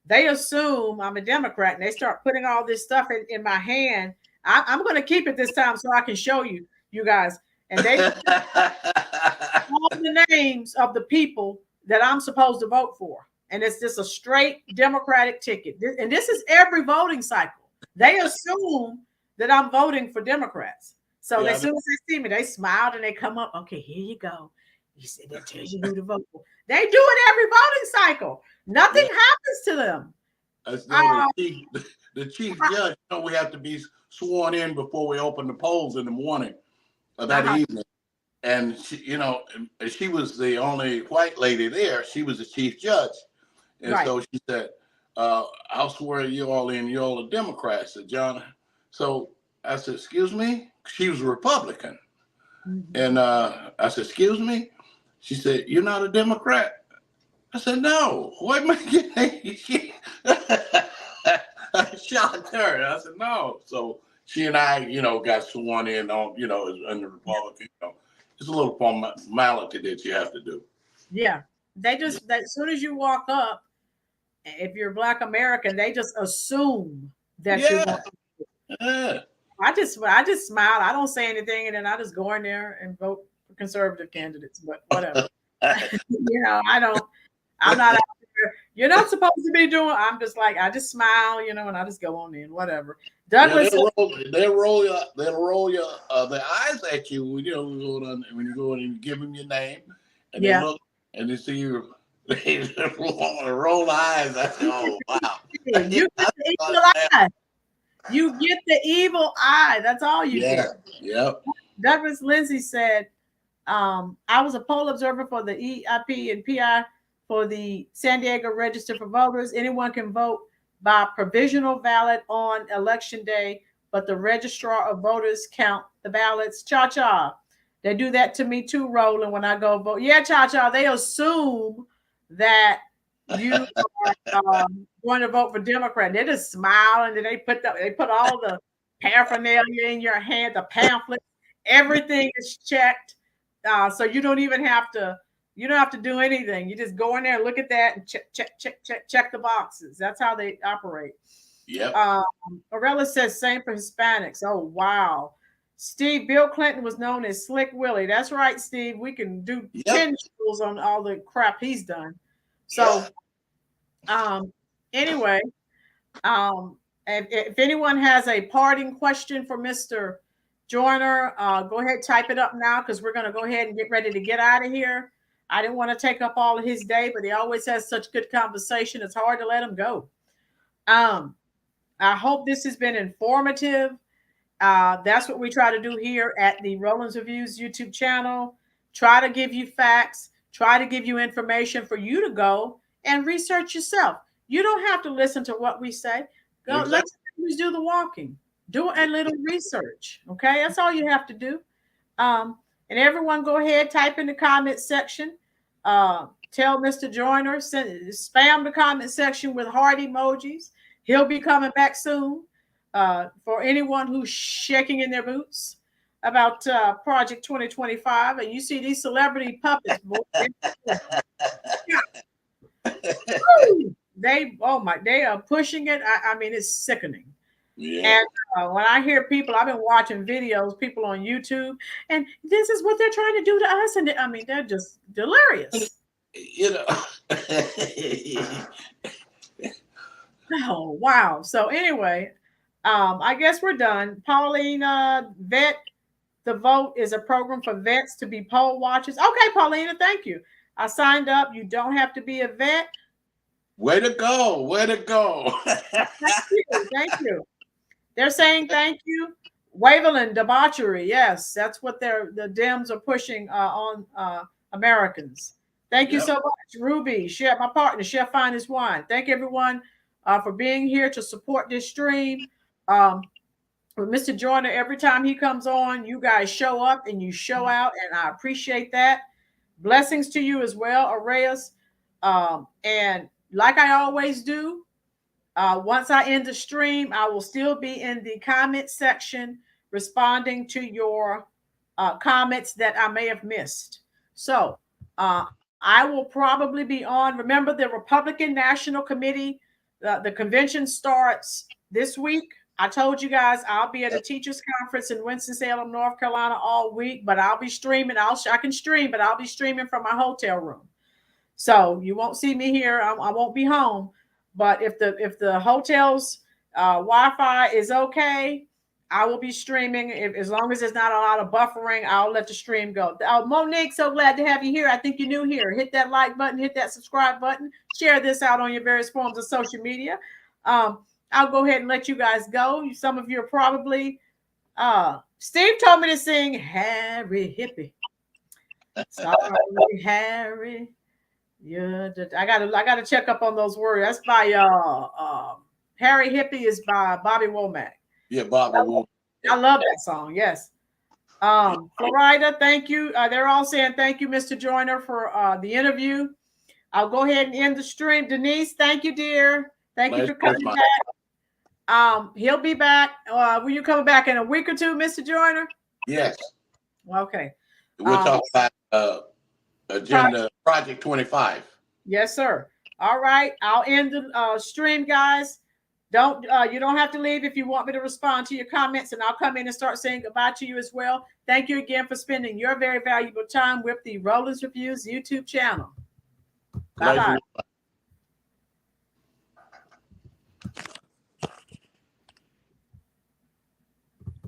they assume I'm a Democrat, and they start putting all this stuff in my hand. I'm going to keep it this time so I can show you guys. And they all the names of the people that I'm supposed to vote for. And it's just a straight Democratic ticket. And this is every voting cycle. They assume that I'm voting for Democrats. So as soon as they see me, they smiled and they come up. Okay, here you go. You said that tells you who to vote for. They do it every voting cycle. Nothing happens to them. The chief judge, we have to be sworn in before we open the polls in the morning of that evening. And she was the only white lady there. She was the chief judge. And so she said, I'll swear you all in, you're all a Democrat, said John. So I said, excuse me? She was a Republican. Mm-hmm. And I said, excuse me? She said, you're not a Democrat? I said, no. What am I getting? I shot her. I said, no. So she and I, got sworn in on, as the Republican. It's a little formality that you have to do. Yeah. They just, as soon as you walk up, if you're Black American, they just assume that you're I just smile. I don't say anything, and then I just go in there and vote for conservative candidates. But whatever, I'm not out there. You're not supposed to be doing. I'm just like I just smile, and I just go on in. Whatever. Douglas, they'll roll your their eyes at you. When you go in and give them your name, and they look and they see you. They roll eyes. I say, oh wow! You get the evil eye. You get the evil eye. That's all you get. Yep. Douglas Lindsay said, I was a poll observer for the EIP and PI for the San Diego Register for Voters. Anyone can vote by provisional ballot on election day, but the registrar of voters count the ballots. Cha-cha. They do that to me too, Roland, when I go vote. Yeah, cha-cha. They assume that you are going to vote for Democrat. They just smile and then they put all the paraphernalia in your hand, the pamphlet, everything is checked. So you don't have to do anything. You just go in there and look at that and check the boxes. That's how they operate. Yeah. Orella says same for Hispanics. Oh wow. Steve, Bill Clinton was known as Slick Willie. That's right, Steve. We can do 10 shows on all the crap he's done. So, anyway, if anyone has a parting question for Mr. Joyner, go ahead, type it up now because we're going to go ahead and get ready to get out of here. I didn't want to take up all of his day, but he always has such good conversation. It's hard to let him go. I hope this has been informative. That's what we try to do here at the Roland's Reviews YouTube channel. Try to give you facts, try to give you information for you to go and research yourself. You don't have to listen to what we say. Go, Let's do the walking. Do a little research. Okay, that's all you have to do. And everyone go ahead, type in the comment section. Tell Mr. Joyner, spam the comment section with heart emojis. He'll be coming back soon. For anyone who's shaking in their boots, about Project 2025, and you see these celebrity puppets, boy, they are pushing it. I mean, it's sickening. Yeah. And when I hear people, I've been watching videos, people on YouTube, and this is what they're trying to do to us, and I mean, they're just delirious. You know. Oh wow! So anyway, I guess we're done. Paulina, vet. The vote is a program for vets to be poll watchers. Okay, Paulina, thank you. I signed up. You don't have to be a vet. Way to go. Way to go. Thank you. Thank you. They're saying thank you. Waveland debauchery. Yes, that's what the Dems are pushing on Americans. Thank you so much, Ruby. Chef, my partner, Chef Finest Wine. Thank everyone for being here to support this stream. With Mr. Joyner, every time he comes on, you guys show up and you show out, and I appreciate that. Blessings to you as well, Arrayas. And like I always do, once I end the stream, I will still be in the comment section responding to your comments that I may have missed. So I will probably be on. Remember, the Republican National Committee, the convention starts this week. I told you guys I'll be at a teachers conference in Winston-Salem, North Carolina all week, but I'll be streaming. I can stream, but I'll be streaming from my hotel room. So you won't see me here. I won't be home. But if the hotel's Wi-Fi is okay, I will be streaming. As long as there's not a lot of buffering, I'll let the stream go. Monique, so glad to have you here. I think you're new here. Hit that like button, hit that subscribe button, share this out on your various forms of social media. I'll go ahead and let you guys go. Some of you are probably Steve told me to sing Harry Hippie. Sorry, Harry. Yeah, I gotta check up on those words. That's by Harry Hippie is by Bobby Womack. Yeah, Bobby Womack. I love that song. Yes. Florida, thank you. They're all saying thank you, Mr. Joyner, for the interview. I'll go ahead and end the stream. Denise, thank you, dear. Thank you for coming back. He'll be back. Will you come back in a week or two, Mr. Joyner? Yes. Okay. We'll talk about agenda Project 25. Yes, sir. All right. I'll end the stream, guys. You don't have to leave if you want me to respond to your comments, and I'll come in and start saying goodbye to you as well. Thank you again for spending your very valuable time with the Rollins Reviews YouTube channel. Bye-bye.